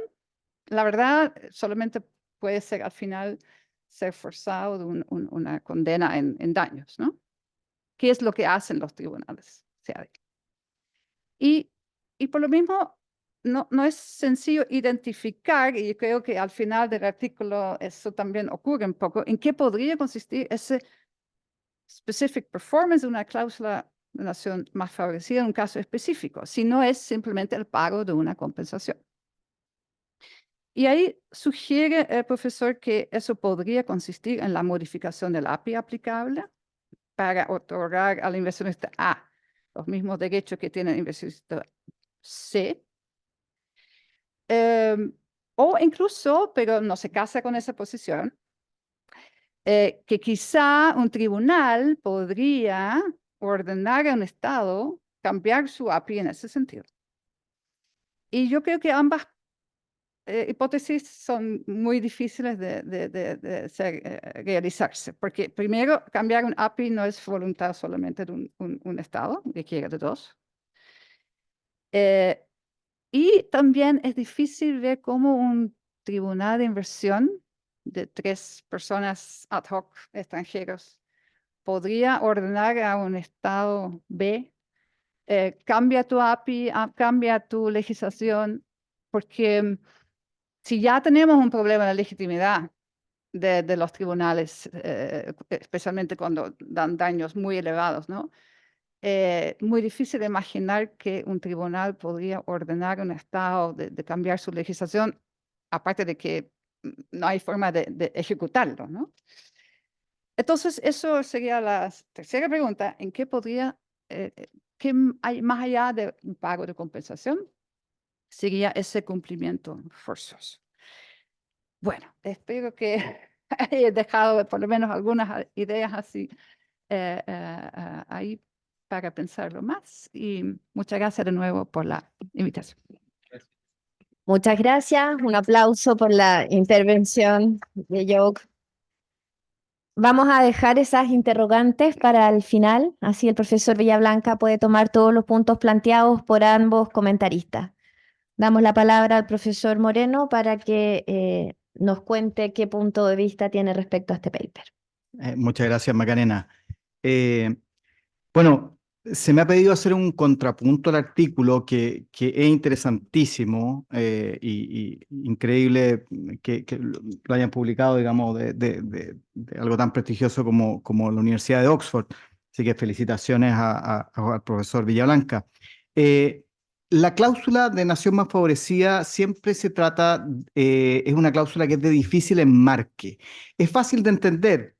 la verdad, solamente puede ser al final ser forzado de una condena en daños, ¿no? ¿Qué es lo que hacen los tribunales? Y por lo mismo, no es sencillo identificar, y yo creo que al final del artículo eso también ocurre un poco, en qué podría consistir ese specific performance de una cláusula de nación más favorecida en un caso específico, si no es simplemente el pago de una compensación. Y ahí sugiere el profesor que eso podría consistir en la modificación del API aplicable para otorgar al inversionista A los mismos derechos que tiene el inversionista C. O incluso, pero no se casa con esa posición, que quizá un tribunal podría ordenar a un Estado cambiar su API en ese sentido. Y yo creo que ambas hipótesis son muy difíciles de realizarse, porque primero, cambiar un API no es voluntad solamente de un Estado, requiere de dos. Y también es difícil ver cómo un tribunal de inversión de 3 personas ad hoc extranjeros podría ordenar a un Estado B, cambia tu API, cambia tu legislación, porque si ya tenemos un problema de legitimidad de los tribunales, especialmente cuando dan daños muy elevados, ¿no? Muy difícil de imaginar que un tribunal podría ordenar a un Estado de cambiar su legislación, aparte de que no hay forma de ejecutarlo, ¿no? Entonces, eso sería la tercera pregunta, ¿en qué podría, qué hay más allá de un pago de compensación? Sería ese cumplimiento forzoso. Bueno, espero que haya dejado por lo menos algunas ideas así ahí para pensarlo más. Y muchas gracias de nuevo por la invitación. Muchas gracias. Un aplauso por la intervención de Joke. Vamos a dejar esas interrogantes para el final, así el profesor Villablanca puede tomar todos los puntos planteados por ambos comentaristas. Damos la palabra al profesor Moreno para que nos cuente qué punto de vista tiene respecto a este paper. Muchas gracias, Macarena. Bueno, se me ha pedido hacer un contrapunto al artículo que es interesantísimo y increíble que lo hayan publicado, digamos, de algo tan prestigioso como la Universidad de Oxford. Así que felicitaciones al profesor Villablanca. La cláusula de nación más favorecida siempre se trata, es una cláusula que es de difícil enmarque. Es fácil de entender.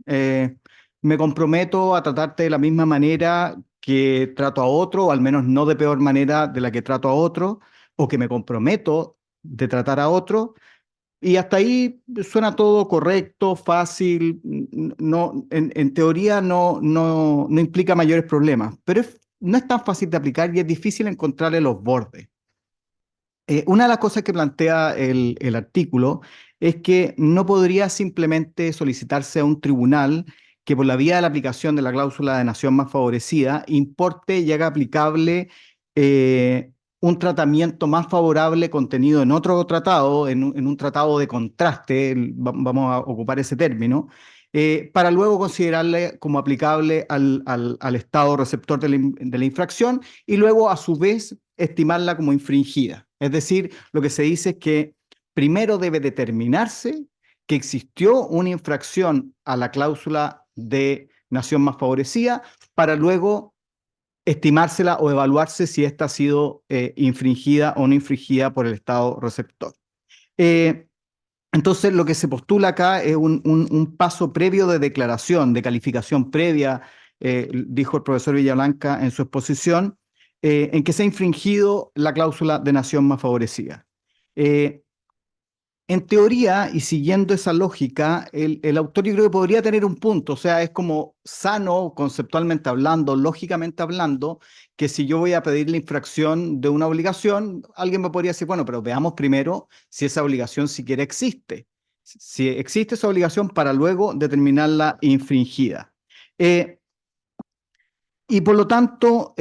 Me comprometo a tratarte de la misma manera que trato a otro, o al menos no de peor manera de la que trato a otro, o que me comprometo de tratar a otro, y hasta ahí suena todo correcto, fácil, no, en teoría no implica mayores problemas, pero no es tan fácil de aplicar y es difícil encontrarle los bordes. Una de las cosas que plantea el artículo es que no podría simplemente solicitarse a un tribunal que por la vía de la aplicación de la cláusula de nación más favorecida importe y haga aplicable un tratamiento más favorable contenido en otro tratado, en un tratado de contraste, vamos a ocupar ese término, para luego considerarle como aplicable al Estado receptor de la infracción y luego a su vez estimarla como infringida. Es decir, lo que se dice es que primero debe determinarse que existió una infracción a la cláusula de nación más favorecida para luego estimársela o evaluarse si ésta ha sido infringida o no infringida por el Estado receptor. Entonces, lo que se postula acá es un paso previo de declaración, de calificación previa, dijo el profesor Villablanca en su exposición, en que se ha infringido la cláusula de nación más favorecida. En teoría, y siguiendo esa lógica, el autor yo creo que podría tener un punto, o sea, es como sano conceptualmente hablando, lógicamente hablando, que si yo voy a pedir la infracción de una obligación, alguien me podría decir, bueno, pero veamos primero si esa obligación siquiera existe. Si existe esa obligación para luego determinarla infringida. Y por lo tanto,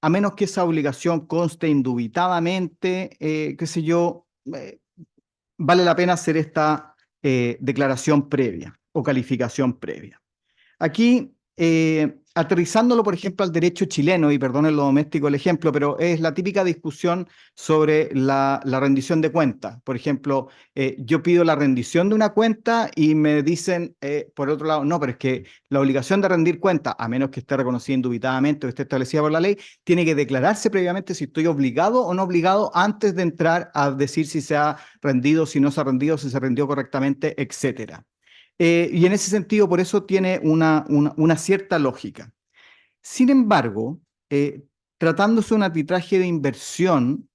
a menos que esa obligación conste indubitadamente, qué sé yo, vale la pena hacer esta declaración previa o calificación previa. Aquí Aterrizándolo, por ejemplo, al derecho chileno, y perdonen lo doméstico el ejemplo, pero es la típica discusión sobre la rendición de cuentas. Por ejemplo, yo pido la rendición de una cuenta y me dicen, por otro lado, no, pero es que la obligación de rendir cuenta, a menos que esté reconocida indubitadamente o esté establecida por la ley, tiene que declararse previamente si estoy obligado o no obligado antes de entrar a decir si se ha rendido, si no se ha rendido, si se rindió correctamente, etcétera. Y en ese sentido, por eso tiene una cierta lógica. Sin embargo, tratándose de un arbitraje de inversión,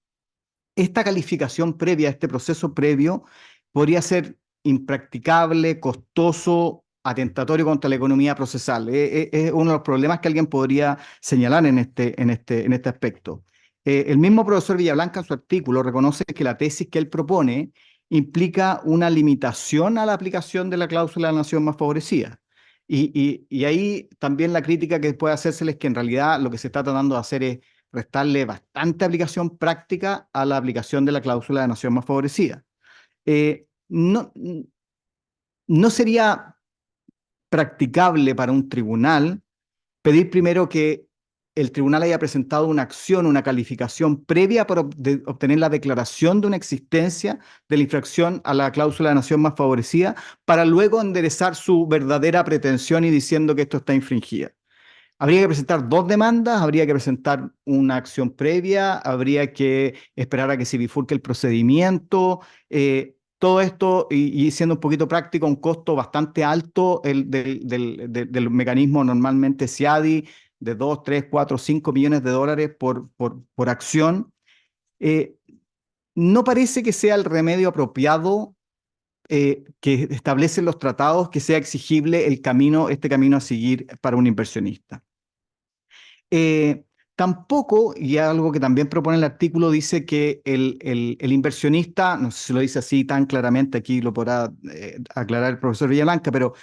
esta calificación previa, este proceso previo, podría ser impracticable, costoso, atentatorio contra la economía procesal. Es uno de los problemas que alguien podría señalar en este aspecto. El mismo profesor Villablanca en su artículo reconoce que la tesis que él propone implica una limitación a la aplicación de la cláusula de la nación más favorecida. Y ahí también la crítica que puede hacerse es que en realidad lo que se está tratando de hacer es restarle bastante aplicación práctica a la aplicación de la cláusula de nación más favorecida. No sería practicable para un tribunal pedir primero que el tribunal haya presentado una acción, una calificación previa para obtener la declaración de una existencia de la infracción a la cláusula de nación más favorecida, para luego enderezar su verdadera pretensión y diciendo que esto está infringida. Habría que presentar dos demandas, habría que presentar una acción previa, habría que esperar a que se bifurque el procedimiento. Todo esto, y siendo un poquito práctico, un costo bastante alto del mecanismo normalmente SIADI, de 2, 3, 4, 5 millones de dólares por acción. No parece que sea el remedio apropiado que establecen los tratados, que sea exigible este camino a seguir para un inversionista. Tampoco, y algo que también propone el artículo, dice que el inversionista, no sé si lo dice así tan claramente, aquí lo podrá aclarar el profesor Villablanca, pero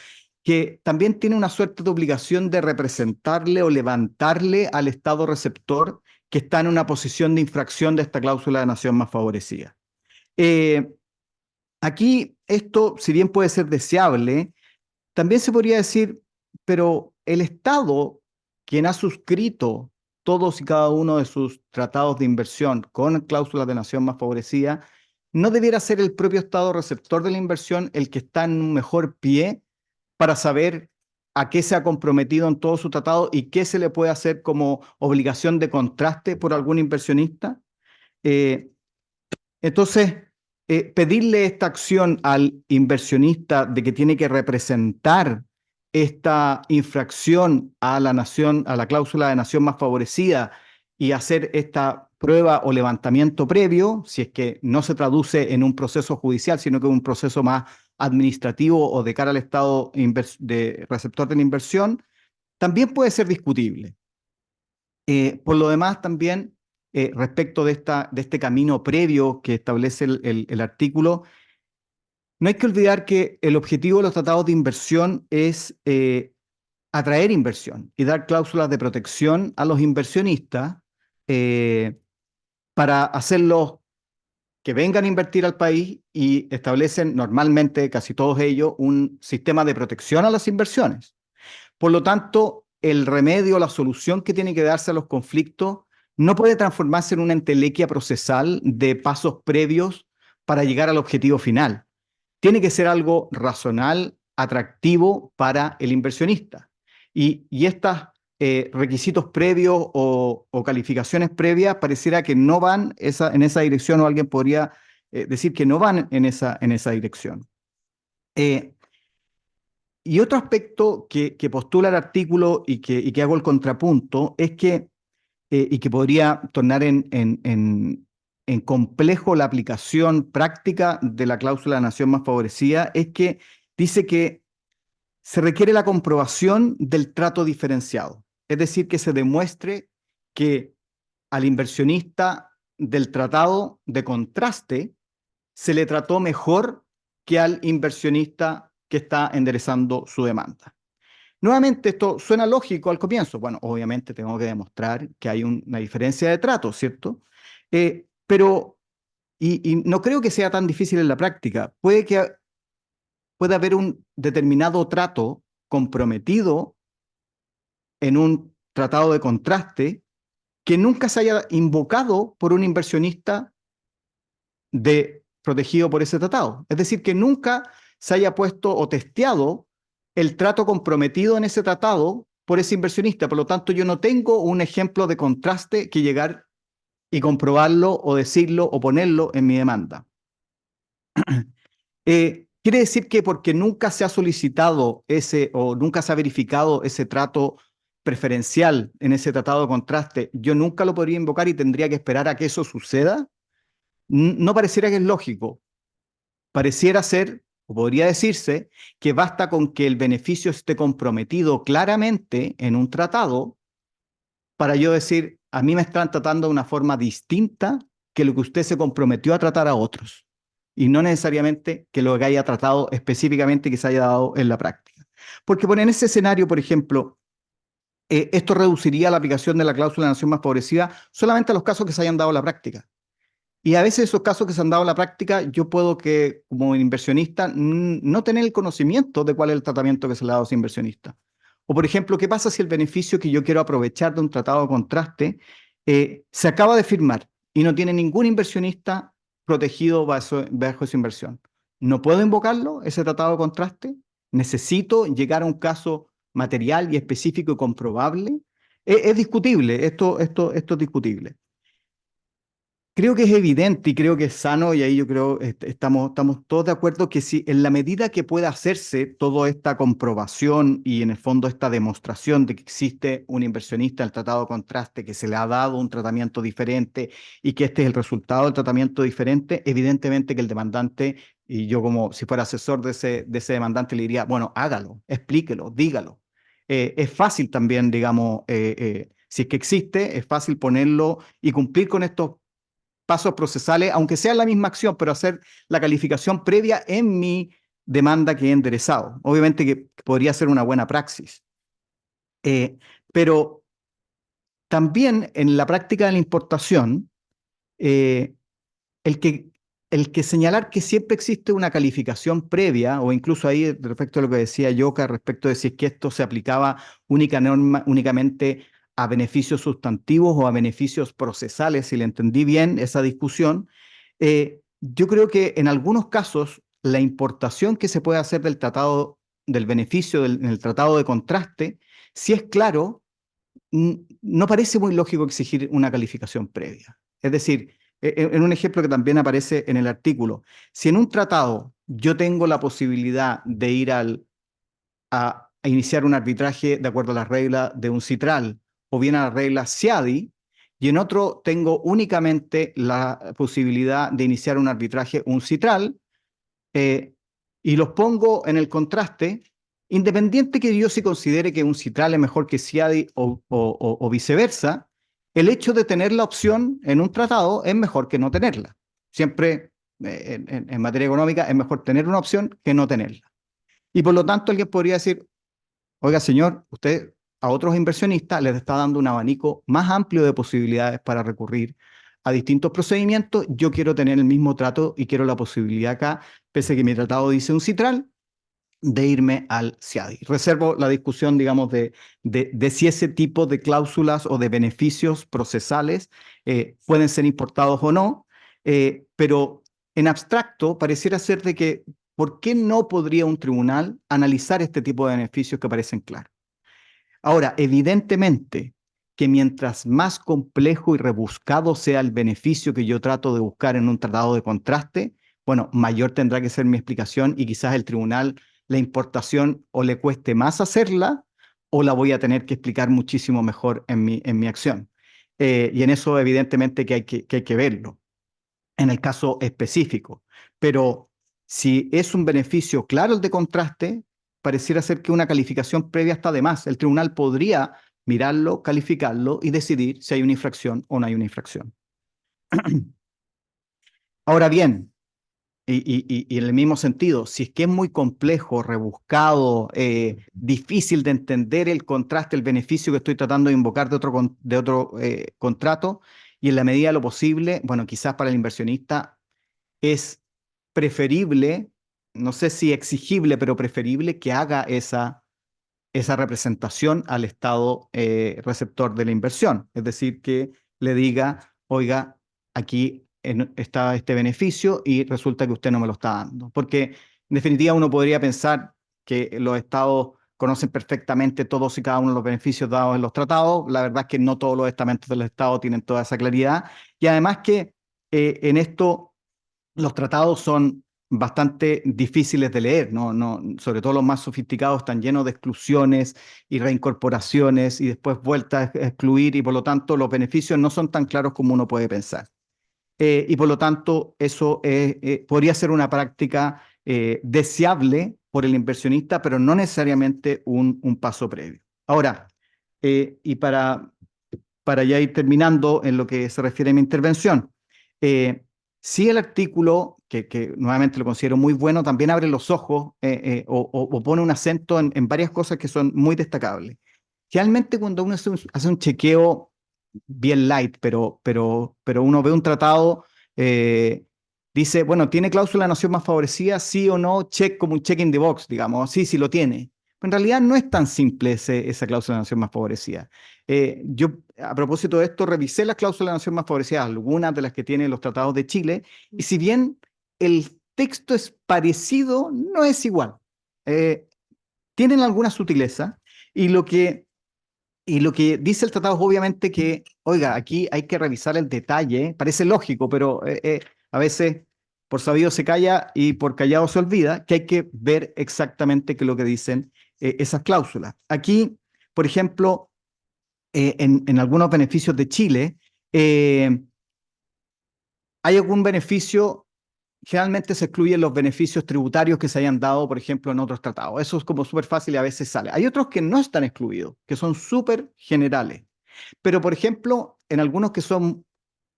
que también tiene una suerte de obligación de representarle o levantarle al Estado receptor que está en una posición de infracción de esta cláusula de nación más favorecida. Aquí esto, si bien puede ser deseable, también se podría decir, pero el Estado, quien ha suscrito todos y cada uno de sus tratados de inversión con cláusulas de nación más favorecida, ¿no debiera ser el propio Estado receptor de la inversión el que está en un mejor pie para saber a qué se ha comprometido en todo su tratado y qué se le puede hacer como obligación de contraste por algún inversionista? Entonces, pedirle esta acción al inversionista de que tiene que representar esta infracción a la nación, a la cláusula de nación más favorecida, y hacer esta prueba o levantamiento previo, si es que no se traduce en un proceso judicial, sino que es un proceso más administrativo o de cara al Estado de receptor de la inversión, también puede ser discutible. Por lo demás, también respecto de este camino previo que establece el artículo, no hay que olvidar que el objetivo de los tratados de inversión es atraer inversión y dar cláusulas de protección a los inversionistas para hacerlos que vengan a invertir al país, y establecen normalmente, casi todos ellos, un sistema de protección a las inversiones. Por lo tanto, el remedio, la solución que tiene que darse a los conflictos no puede transformarse en una entelequia procesal de pasos previos para llegar al objetivo final. Tiene que ser algo racional, atractivo para el inversionista. Y estos requisitos previos o calificaciones previas pareciera que no van en esa dirección, o alguien podría decir que no van en esa dirección. Y otro aspecto que postula el artículo y que hago el contrapunto es que, y que podría tornar en complejo la aplicación práctica de la cláusula de nación más favorecida, es que dice que se requiere la comprobación del trato diferenciado. Es decir, que se demuestre que al inversionista del tratado de contraste se le trató mejor que al inversionista que está enderezando su demanda. Nuevamente, esto suena lógico al comienzo. Bueno, obviamente tengo que demostrar que hay una diferencia de trato, ¿cierto? Pero no creo que sea tan difícil en la práctica. Puede haber un determinado trato comprometido en un tratado de contraste que nunca se haya invocado por un inversionista protegido por ese tratado. Es decir, que nunca se haya puesto o testeado el trato comprometido en ese tratado por ese inversionista. Por lo tanto, yo no tengo un ejemplo de contraste que llegar y comprobarlo o decirlo o ponerlo en mi demanda. Quiere decir que porque nunca se ha solicitado ese o nunca se ha verificado ese trato preferencial en ese tratado de contraste, yo nunca lo podría invocar y tendría que esperar a que eso suceda. No pareciera que es lógico. Pareciera ser, o podría decirse, que basta con que el beneficio esté comprometido claramente en un tratado para yo decir, a mí me están tratando de una forma distinta que lo que usted se comprometió a tratar a otros. Y no necesariamente que lo que haya tratado específicamente que se haya dado en la práctica. Porque en ese escenario, por ejemplo, esto reduciría la aplicación de la cláusula de nación más favorecida solamente a los casos que se hayan dado en la práctica. Y a veces esos casos que se han dado en la práctica, yo puedo que, como inversionista, no tener el conocimiento de cuál es el tratamiento que se le ha dado a ese inversionista. O, por ejemplo, ¿qué pasa si el beneficio que yo quiero aprovechar de un tratado de contraste se acaba de firmar y no tiene ningún inversionista protegido bajo esa inversión? ¿No puedo invocarlo, ese tratado de contraste? ¿Necesito llegar a un caso material y específico y comprobable? Es discutible, esto es discutible. Creo que es evidente y creo que es sano, y ahí yo creo estamos todos de acuerdo que si en la medida que pueda hacerse toda esta comprobación y en el fondo esta demostración de que existe un inversionista en el tratado de contraste, que se le ha dado un tratamiento diferente y que este es el resultado del tratamiento diferente, evidentemente que el demandante, y yo como si fuera asesor de ese demandante le diría, bueno, hágalo, explíquelo, dígalo. Es fácil también, digamos, si es que existe, es fácil ponerlo y cumplir con estos pasos procesales, aunque sea la misma acción, pero hacer la calificación previa en mi demanda que he enderezado. Obviamente que podría ser una buena praxis. Pero también en la práctica de la importación, el que señalar que siempre existe una calificación previa, o incluso ahí respecto a lo que decía Yoka, respecto de si es que esto se aplicaba únicamente a beneficios sustantivos o a beneficios procesales, si le entendí bien esa discusión, yo creo que en algunos casos la importación que se puede hacer del tratado, del beneficio en el tratado de contraste, si es claro, no parece muy lógico exigir una calificación previa. Es decir, en un ejemplo que también aparece en el artículo, si en un tratado yo tengo la posibilidad de ir a iniciar un arbitraje de acuerdo a las reglas de un citral o bien a las reglas CIADI, y en otro tengo únicamente la posibilidad de iniciar un arbitraje, un citral, y los pongo en el contraste, independiente que yo sí considere que un citral es mejor que CIADI o viceversa, el hecho de tener la opción en un tratado es mejor que no tenerla. Siempre en materia económica es mejor tener una opción que no tenerla. Y por lo tanto alguien podría decir, oiga señor, usted a otros inversionistas les está dando un abanico más amplio de posibilidades para recurrir a distintos procedimientos. Yo quiero tener el mismo trato y quiero la posibilidad acá, pese a que mi tratado dice un citral, de irme al CIADI. Reservo la discusión, digamos, de si ese tipo de cláusulas o de beneficios procesales pueden ser importados o no, pero en abstracto pareciera ser de que, ¿por qué no podría un tribunal analizar este tipo de beneficios que parecen claros? Ahora, evidentemente que mientras más complejo y rebuscado sea el beneficio que yo trato de buscar en un tratado de contraste, bueno, mayor tendrá que ser mi explicación y quizás el tribunal, la importación o le cueste más hacerla o la voy a tener que explicar muchísimo mejor en mi acción. Y en eso evidentemente que hay que verlo en el caso específico. Pero si es un beneficio claro el de contraste, pareciera ser que una calificación previa está de más. El tribunal podría mirarlo, calificarlo y decidir si hay una infracción o no hay una infracción. Ahora bien, y en el mismo sentido, si es que es muy complejo, rebuscado, difícil de entender el contraste, el beneficio que estoy tratando de invocar de otro contrato, y en la medida de lo posible, bueno, quizás para el inversionista es preferible, no sé si exigible, pero preferible que haga esa esa representación al Estado receptor de la inversión. Es decir, que le diga, oiga, aquí está este beneficio y resulta que usted no me lo está dando. Porque en definitiva uno podría pensar que los Estados conocen perfectamente todos y cada uno de los beneficios dados en los tratados. La verdad es que no todos los estamentos del Estado tienen toda esa claridad. Y además que en esto los tratados son bastante difíciles de leer, sobre todo los más sofisticados están llenos de exclusiones y reincorporaciones y después vueltas a excluir y por lo tanto los beneficios no son tan claros como uno puede pensar. Y por lo tanto eso podría ser una práctica deseable por el inversionista, pero no necesariamente un paso previo. Ahora, y para ya ir terminando en lo que se refiere a mi intervención, sí el artículo, que nuevamente lo considero muy bueno, también abre los ojos o pone un acento en varias cosas que son muy destacables. Realmente cuando uno hace un chequeo bien light, pero uno ve un tratado, dice, bueno, ¿tiene cláusula de nación más favorecida? Sí o no, check como un check in the box, digamos, sí lo tiene. Pero en realidad no es tan simple esa cláusula de nación más favorecida. Yo, a propósito de esto, revisé las cláusulas de nación más favorecidas, algunas de las que tienen los tratados de Chile, y si bien el texto es parecido, no es igual. Tienen alguna sutileza, y lo que dice el tratado es obviamente que, oiga, aquí hay que revisar el detalle, parece lógico, pero a veces por sabido se calla y por callado se olvida, que hay que ver exactamente qué es lo que dicen esas cláusulas. Aquí, por ejemplo, en algunos beneficios de Chile, hay algún beneficio, generalmente se excluyen los beneficios tributarios que se hayan dado, por ejemplo, en otros tratados. Eso es como súper fácil y a veces sale. Hay otros que no están excluidos, que son súper generales. Pero, por ejemplo, en algunos que son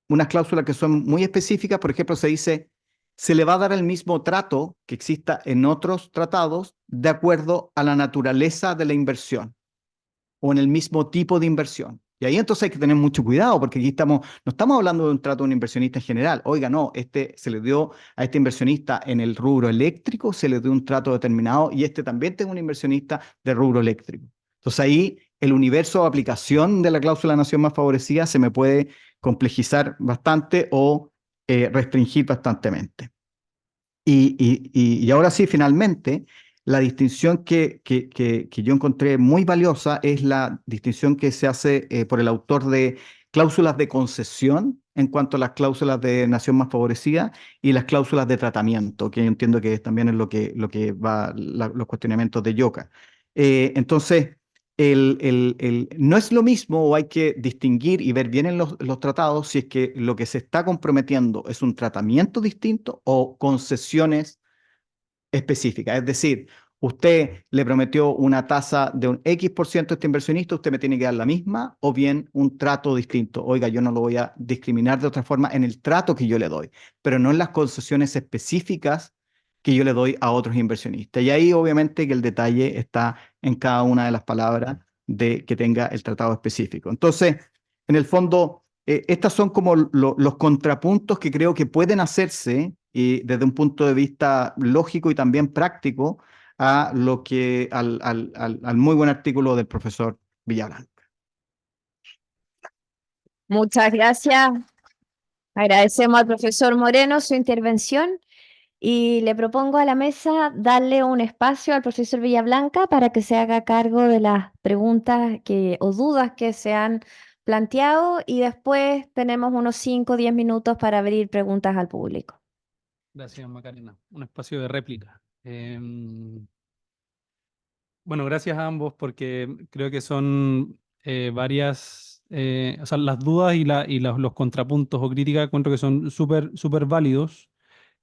unas cláusulas que son muy específicas, por ejemplo, se dice, se le va a dar el mismo trato que exista en otros tratados de acuerdo a la naturaleza de la inversión o en el mismo tipo de inversión. Y ahí entonces hay que tener mucho cuidado porque aquí no estamos hablando de un trato de un inversionista en general. Oiga, no, se le dio a este inversionista en el rubro eléctrico, se le dio un trato determinado y también tengo un inversionista de rubro eléctrico. Entonces ahí el universo de aplicación de la cláusula de nación más favorecida se me puede complejizar bastante o restringir bastantemente. Y ahora sí, finalmente, la distinción que yo encontré muy valiosa es la distinción que se hace por el autor de cláusulas de concesión en cuanto a las cláusulas de nación más favorecida y las cláusulas de tratamiento, que yo entiendo que también es lo que va los cuestionamientos de Yoka. Entonces, no es lo mismo o hay que distinguir y ver bien en los tratados si es que lo que se está comprometiendo es un tratamiento distinto o concesiones específicas. Es decir, usted le prometió una tasa de un X% a este inversionista, usted me tiene que dar la misma o bien un trato distinto. Oiga, yo no lo voy a discriminar de otra forma en el trato que yo le doy, pero no en las concesiones específicas que yo le doy a otros inversionistas. Y ahí obviamente que el detalle está en cada una de las palabras de que tenga el tratado específico. Entonces, en el fondo, estas son como los contrapuntos que creo que pueden hacerse y desde un punto de vista lógico y también práctico a al muy buen artículo del profesor Villablanca. Muchas gracias. Agradecemos al profesor Moreno su intervención y le propongo a la mesa darle un espacio al profesor Villablanca para que se haga cargo de las preguntas o dudas que se han planteado y después tenemos unos 5 o 10 minutos para abrir preguntas al público. Gracias, Macarena. Un espacio de réplica. Bueno, gracias a ambos porque creo que son varias, o sea, las dudas y los contrapuntos o críticas encuentro que son súper válidos.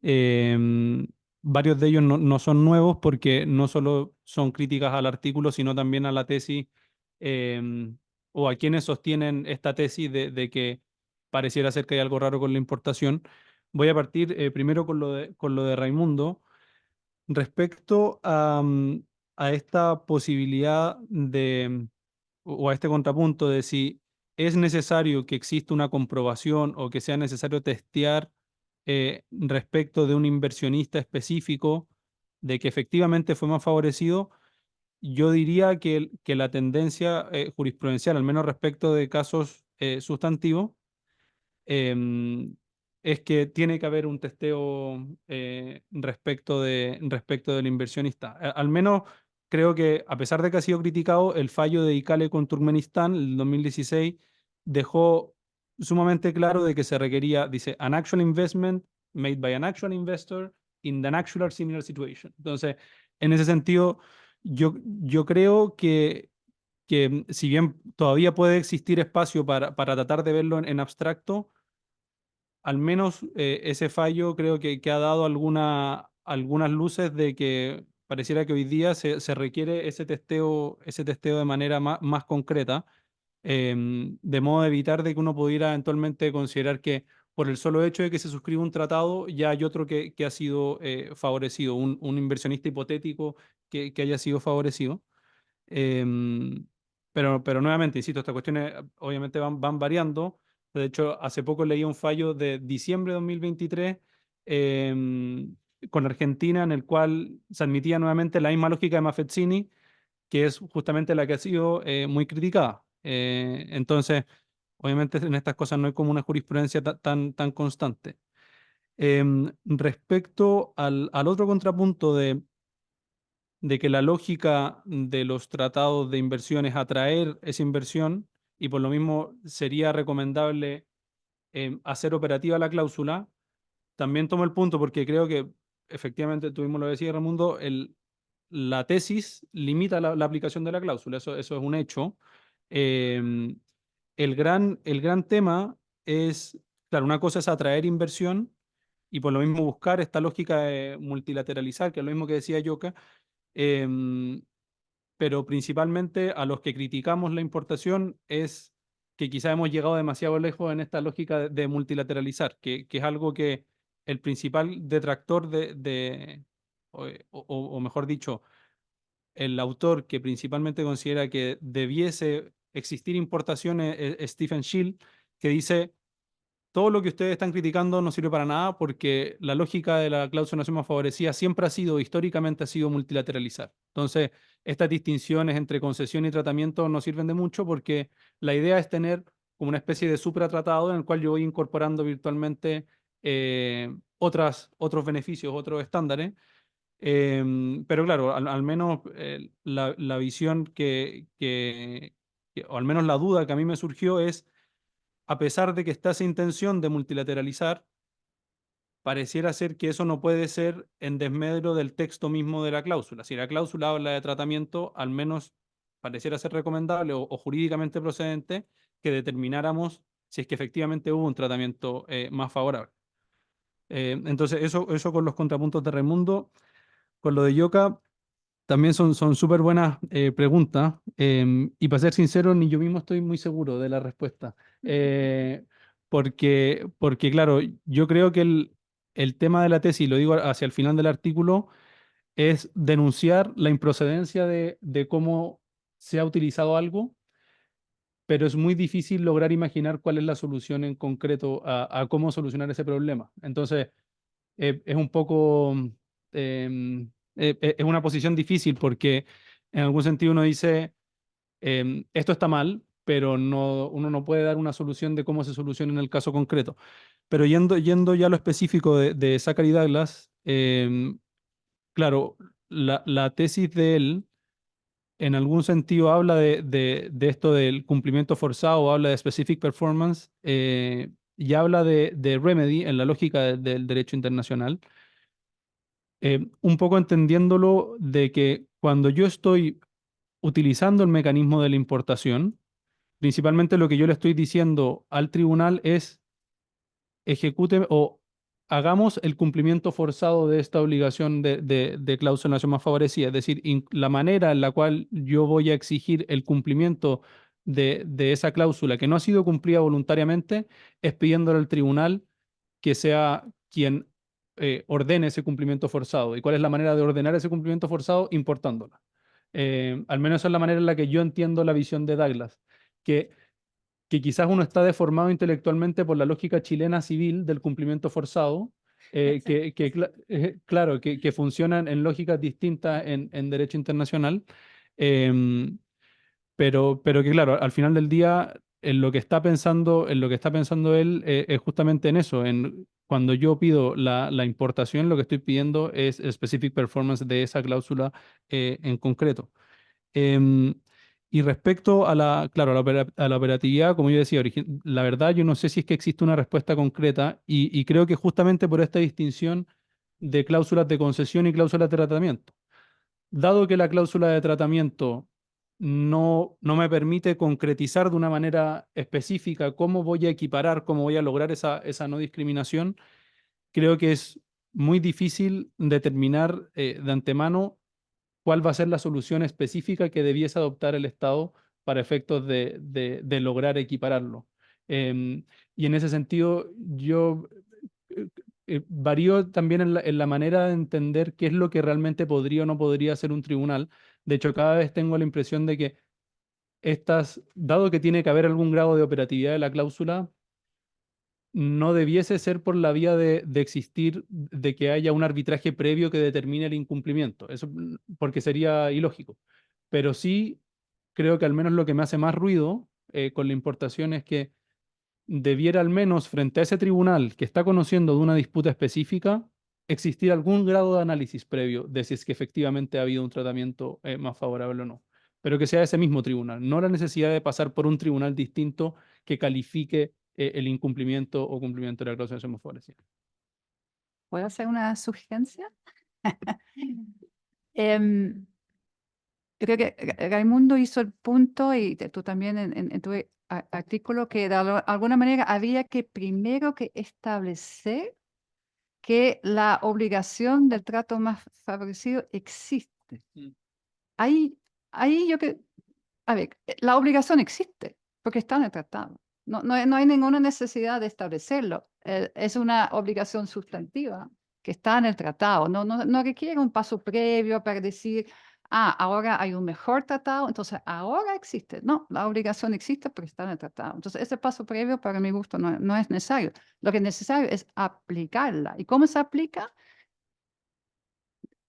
Varios de ellos no son nuevos porque no solo son críticas al artículo, sino también a la tesis o a quienes sostienen esta tesis de que pareciera ser que hay algo raro con la importación. Voy a partir primero con lo de Raimundo. Respecto a esta posibilidad o a este contrapunto de si es necesario que exista una comprobación o que sea necesario testear respecto de un inversionista específico de que efectivamente fue más favorecido, yo diría que la tendencia jurisprudencial, al menos respecto de casos sustantivos, em, es que tiene que haber un testeo respecto del inversionista. Al menos creo que, a pesar de que ha sido criticado, el fallo de Ikale con Turkmenistán, el 2016, dejó sumamente claro de que se requería, dice, an actual investment made by an actual investor in an actual or similar situation. Entonces, en ese sentido, yo creo que si bien todavía puede existir espacio para tratar de verlo en abstracto, al menos ese fallo creo que ha dado algunas luces de que pareciera que hoy día se requiere ese testeo de manera más concreta, de modo de evitar de que uno pudiera eventualmente considerar que por el solo hecho de que se suscriba un tratado ya hay otro que ha sido favorecido, un inversionista hipotético que haya sido favorecido. Em, pero nuevamente, insisto, estas cuestiones obviamente van variando. De hecho, hace poco leí un fallo de diciembre de 2023 con Argentina, en el cual se admitía nuevamente la misma lógica de Maffezzini, que es justamente la que ha sido muy criticada. Entonces, obviamente en estas cosas no hay como una jurisprudencia tan constante. Respecto al otro contrapunto de que la lógica de los tratados de inversión es atraer esa inversión y por lo mismo sería recomendable hacer operativa la cláusula, también tomo el punto porque creo que efectivamente, tuvimos lo que decía Raimundo, la tesis limita la aplicación de la cláusula, eso es un hecho. Em, el gran tema es, claro, una cosa es atraer inversión y por lo mismo buscar esta lógica de multilateralizar, que es lo mismo que decía Yoka, em, pero principalmente a los que criticamos la importación es que quizá hemos llegado demasiado lejos en esta lógica de multilateralizar, que es algo que el principal detractor o mejor dicho, el autor que principalmente considera que debiese existir importaciones es Stephen Schill, que dice todo lo que ustedes están criticando no sirve para nada porque la lógica de la cláusula de nación más favorecida siempre ha sido, históricamente ha sido multilateralizar. Entonces, estas distinciones entre concesión y tratamiento no sirven de mucho porque la idea es tener como una especie de supratratado en el cual yo voy incorporando virtualmente otros beneficios, otros estándares. Pero claro, al menos la visión o al menos la duda que a mí me surgió es a pesar de que está esa intención de multilateralizar, pareciera ser que eso no puede ser en desmedro del texto mismo de la cláusula. Si la cláusula habla de tratamiento, al menos pareciera ser recomendable o jurídicamente procedente que determináramos si es que efectivamente hubo un tratamiento más favorable. Entonces, eso con los contrapuntos de Raimundo. Con lo de Yoka, también son súper buenas preguntas y para ser sincero, ni yo mismo estoy muy seguro de la respuesta. Porque, claro, yo creo que el tema de la tesis, lo digo hacia el final del artículo, es denunciar la improcedencia de cómo se ha utilizado algo, pero es muy difícil lograr imaginar cuál es la solución en concreto a cómo solucionar ese problema. Entonces, es un poco, es una posición difícil porque en algún sentido uno dice, esto está mal, pero uno no puede dar una solución de cómo se soluciona en el caso concreto. Pero yendo ya a lo específico de Zachary Douglas, claro, la tesis de él en algún sentido habla de esto del cumplimiento forzado, habla de specific performance y habla de remedy en la lógica del derecho internacional. Un poco entendiéndolo de que cuando yo estoy utilizando el mecanismo de la importación, principalmente lo que yo le estoy diciendo al tribunal es ejecute o hagamos el cumplimiento forzado de esta obligación de cláusula de nación más favorecida, es decir, la manera en la cual yo voy a exigir el cumplimiento de esa cláusula que no ha sido cumplida voluntariamente es pidiéndole al tribunal que sea quien ordene ese cumplimiento forzado. ¿Y cuál es la manera de ordenar ese cumplimiento forzado? Importándola. Al menos esa es la manera en la que yo entiendo la visión de Douglas, que, que quizás uno está deformado intelectualmente por la lógica chilena civil del cumplimiento forzado, claro, que funcionan en lógicas distintas en derecho internacional. Em, pero que claro, al final del día, en lo que está pensando él es justamente en eso. Cuando yo pido la importación, lo que estoy pidiendo es specific performance de esa cláusula en concreto. Em, y respecto a claro, a la operatividad, como yo decía, la verdad yo no sé si es que existe una respuesta concreta y creo que justamente por esta distinción de cláusulas de concesión y cláusulas de tratamiento. Dado que la cláusula de tratamiento no me permite concretizar de una manera específica cómo voy a equiparar, cómo voy a lograr esa no discriminación, creo que es muy difícil determinar de antemano cuál va a ser la solución específica que debiese adoptar el Estado para efectos de lograr equipararlo. Em, y en ese sentido, yo eh, varío también en la manera de entender qué es lo que realmente podría o no podría hacer un tribunal. De hecho, cada vez tengo la impresión de que dado que tiene que haber algún grado de operatividad de la cláusula, no debiese ser por la vía de existir, de que haya un arbitraje previo que determine el incumplimiento. Eso porque sería ilógico. Pero sí creo que al menos lo que me hace más ruido con la importación es que debiera al menos frente a ese tribunal que está conociendo de una disputa específica, existir algún grado de análisis previo de si es que efectivamente ha habido un tratamiento más favorable o no. Pero que sea ese mismo tribunal, no la necesidad de pasar por un tribunal distinto que califique el incumplimiento o cumplimiento de la cláusula de somos favorecidos. ¿Puedo hacer una sugerencia? Em, Creo que Raimundo hizo el punto, y tú también en tu artículo, que de alguna manera había que primero que establecer que la obligación del trato más favorecido existe. Mm. Ahí yo que, a ver, la obligación existe porque está en el tratado. No hay ninguna necesidad de establecerlo. Es una obligación sustantiva que está en el tratado. No requiere un paso previo para decir, ahora hay un mejor tratado, entonces ahora existe. No, la obligación existe porque está en el tratado. Entonces ese paso previo para mi gusto no es necesario. Lo que es necesario es aplicarla. ¿Y cómo se aplica?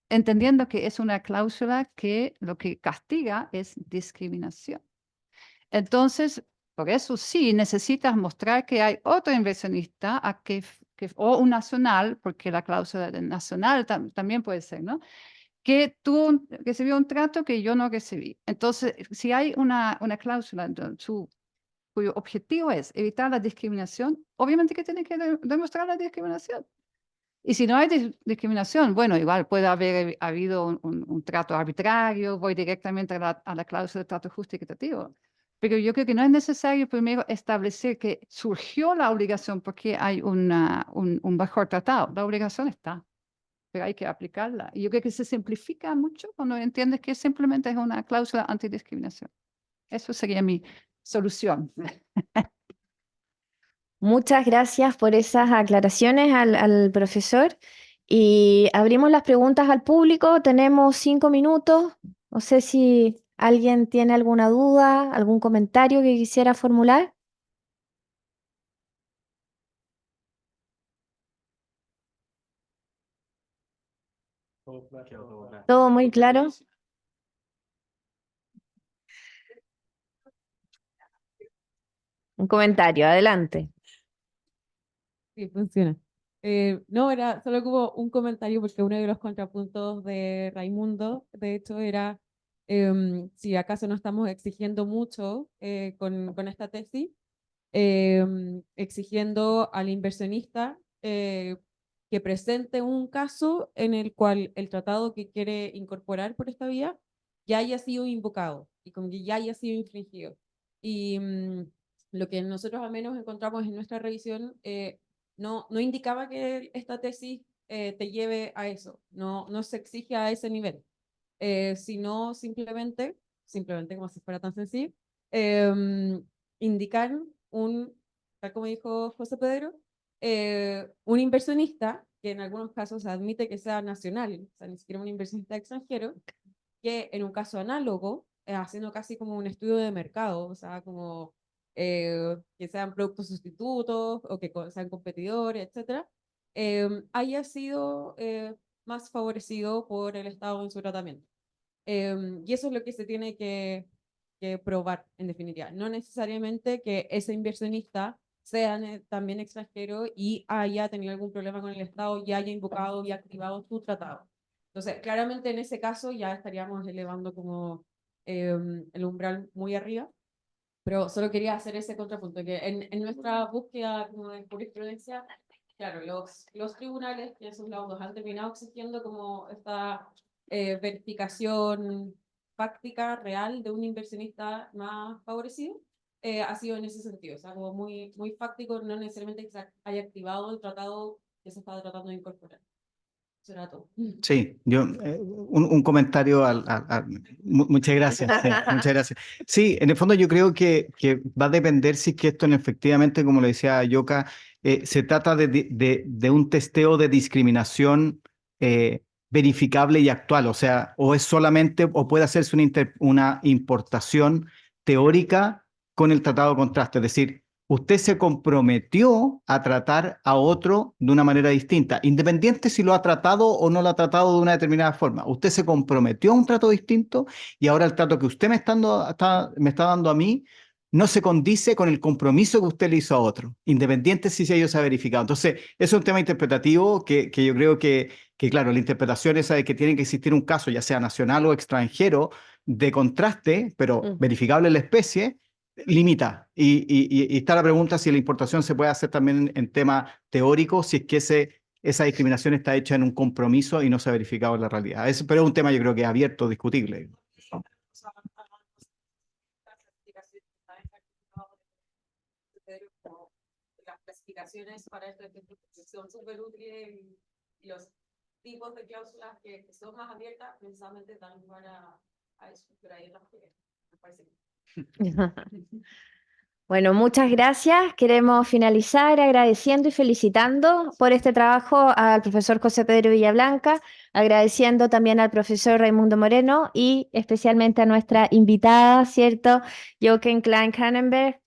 Entendiendo que es una cláusula que lo que castiga es discriminación. Entonces, por eso sí necesitas mostrar que hay otro inversionista o un nacional, porque la cláusula del nacional también puede ser, ¿no? Que recibió un trato que yo no recibí. Entonces, si hay una cláusula cuyo objetivo es evitar la discriminación, obviamente que tiene que demostrar la discriminación. Y si no hay discriminación, bueno, igual puede haber habido un trato arbitrario, voy directamente a la cláusula de trato justo y equitativo. Pero yo creo que no es necesario primero establecer que surgió la obligación porque hay un mejor tratado. La obligación está, pero hay que aplicarla. Y yo creo que se simplifica mucho cuando entiendes que simplemente es una cláusula antidiscriminación. Eso sería mi solución. Muchas gracias por esas aclaraciones al profesor. Y abrimos las preguntas al público. Tenemos 5 minutos. No sé si alguien tiene alguna duda, algún comentario que quisiera formular. Todo muy claro. Un comentario, adelante. Sí, funciona. No, solo como un comentario porque uno de los contrapuntos de Raimundo, de hecho, era si acaso no estamos exigiendo mucho con esta tesis, exigiendo al inversionista que presente un caso en el cual el tratado que quiere incorporar por esta vía ya haya sido invocado y como que ya haya sido infringido. Y lo que nosotros al menos encontramos en nuestra revisión no indicaba que esta tesis te lleve a eso, no se exige a ese nivel, sino simplemente como si fuera tan sencillo, indicar tal como dijo José Pedro, un inversionista, que en algunos casos admite que sea nacional, o sea, ni siquiera un inversionista extranjero, que en un caso análogo, haciendo casi como un estudio de mercado, o sea, como que sean productos sustitutos o que sean competidores, etcétera, haya sido más favorecido por el Estado en su tratamiento. Y eso es lo que se tiene que probar, en definitiva. No necesariamente que ese inversionista sea también extranjero y haya tenido algún problema con el Estado y haya invocado y activado su tratado. Entonces, claramente en ese caso ya estaríamos elevando como el umbral muy arriba, pero solo quería hacer ese contrapunto, que en nuestra búsqueda como de jurisprudencia, claro, los tribunales, que esos laudos han terminado exigiendo como esta verificación fáctica, real, de un inversionista más favorecido, ha sido en ese sentido, o sea, como muy, muy fáctico, no necesariamente que se haya activado el tratado que se estaba tratando de incorporar. Eso era todo. Sí, yo un comentario muchas gracias, sí, muchas gracias. Sí, en el fondo yo creo que va a depender si es que esto efectivamente, como le decía Yoka, se trata de un testeo de discriminación verificable y actual, o sea, o es solamente, o puede hacerse una importación teórica con el tratado de contraste, es decir, usted se comprometió a tratar a otro de una manera distinta, independiente si lo ha tratado o no lo ha tratado de una determinada forma. Usted se comprometió a un trato distinto y ahora el trato que usted me está dando a mí no se condice con el compromiso que usted le hizo a otro, independiente si ello se ha verificado. Entonces, es un tema interpretativo que yo creo que, claro, la interpretación esa de que tiene que existir un caso, ya sea nacional o extranjero, de contraste, pero verificable en la especie, limita. Y está la pregunta si la importación se puede hacer también en tema teórico, si es que esa discriminación está hecha en un compromiso y no se ha verificado en la realidad. Pero es un tema yo creo que es abierto, discutible. Las clasificaciones para esta son súper útiles y los tipos de cláusulas que son más abiertas precisamente dan lugar a eso, pero hay otras que me parece que... Bueno, muchas gracias. Queremos finalizar agradeciendo y felicitando por este trabajo al profesor José Pedro Villablanca, agradeciendo también al profesor Raimundo Moreno y especialmente a nuestra invitada, ¿cierto? Jochen Klein-Cranenberg,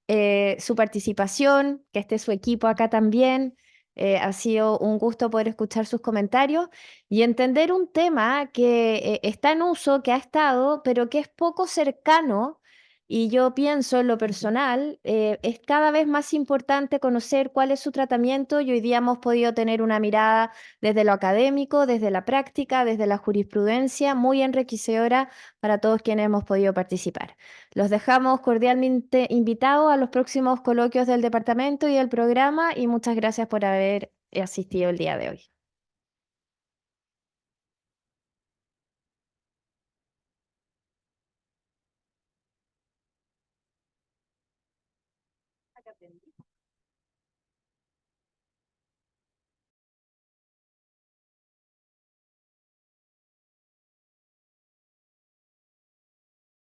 su participación, que esté su equipo acá también. Ha sido un gusto poder escuchar sus comentarios y entender un tema que está en uso, que ha estado, pero que es poco cercano. Y yo pienso en lo personal, es cada vez más importante conocer cuál es su tratamiento y hoy día hemos podido tener una mirada desde lo académico, desde la práctica, desde la jurisprudencia, muy enriquecedora para todos quienes hemos podido participar. Los dejamos cordialmente invitados a los próximos coloquios del departamento y del programa y muchas gracias por haber asistido el día de hoy.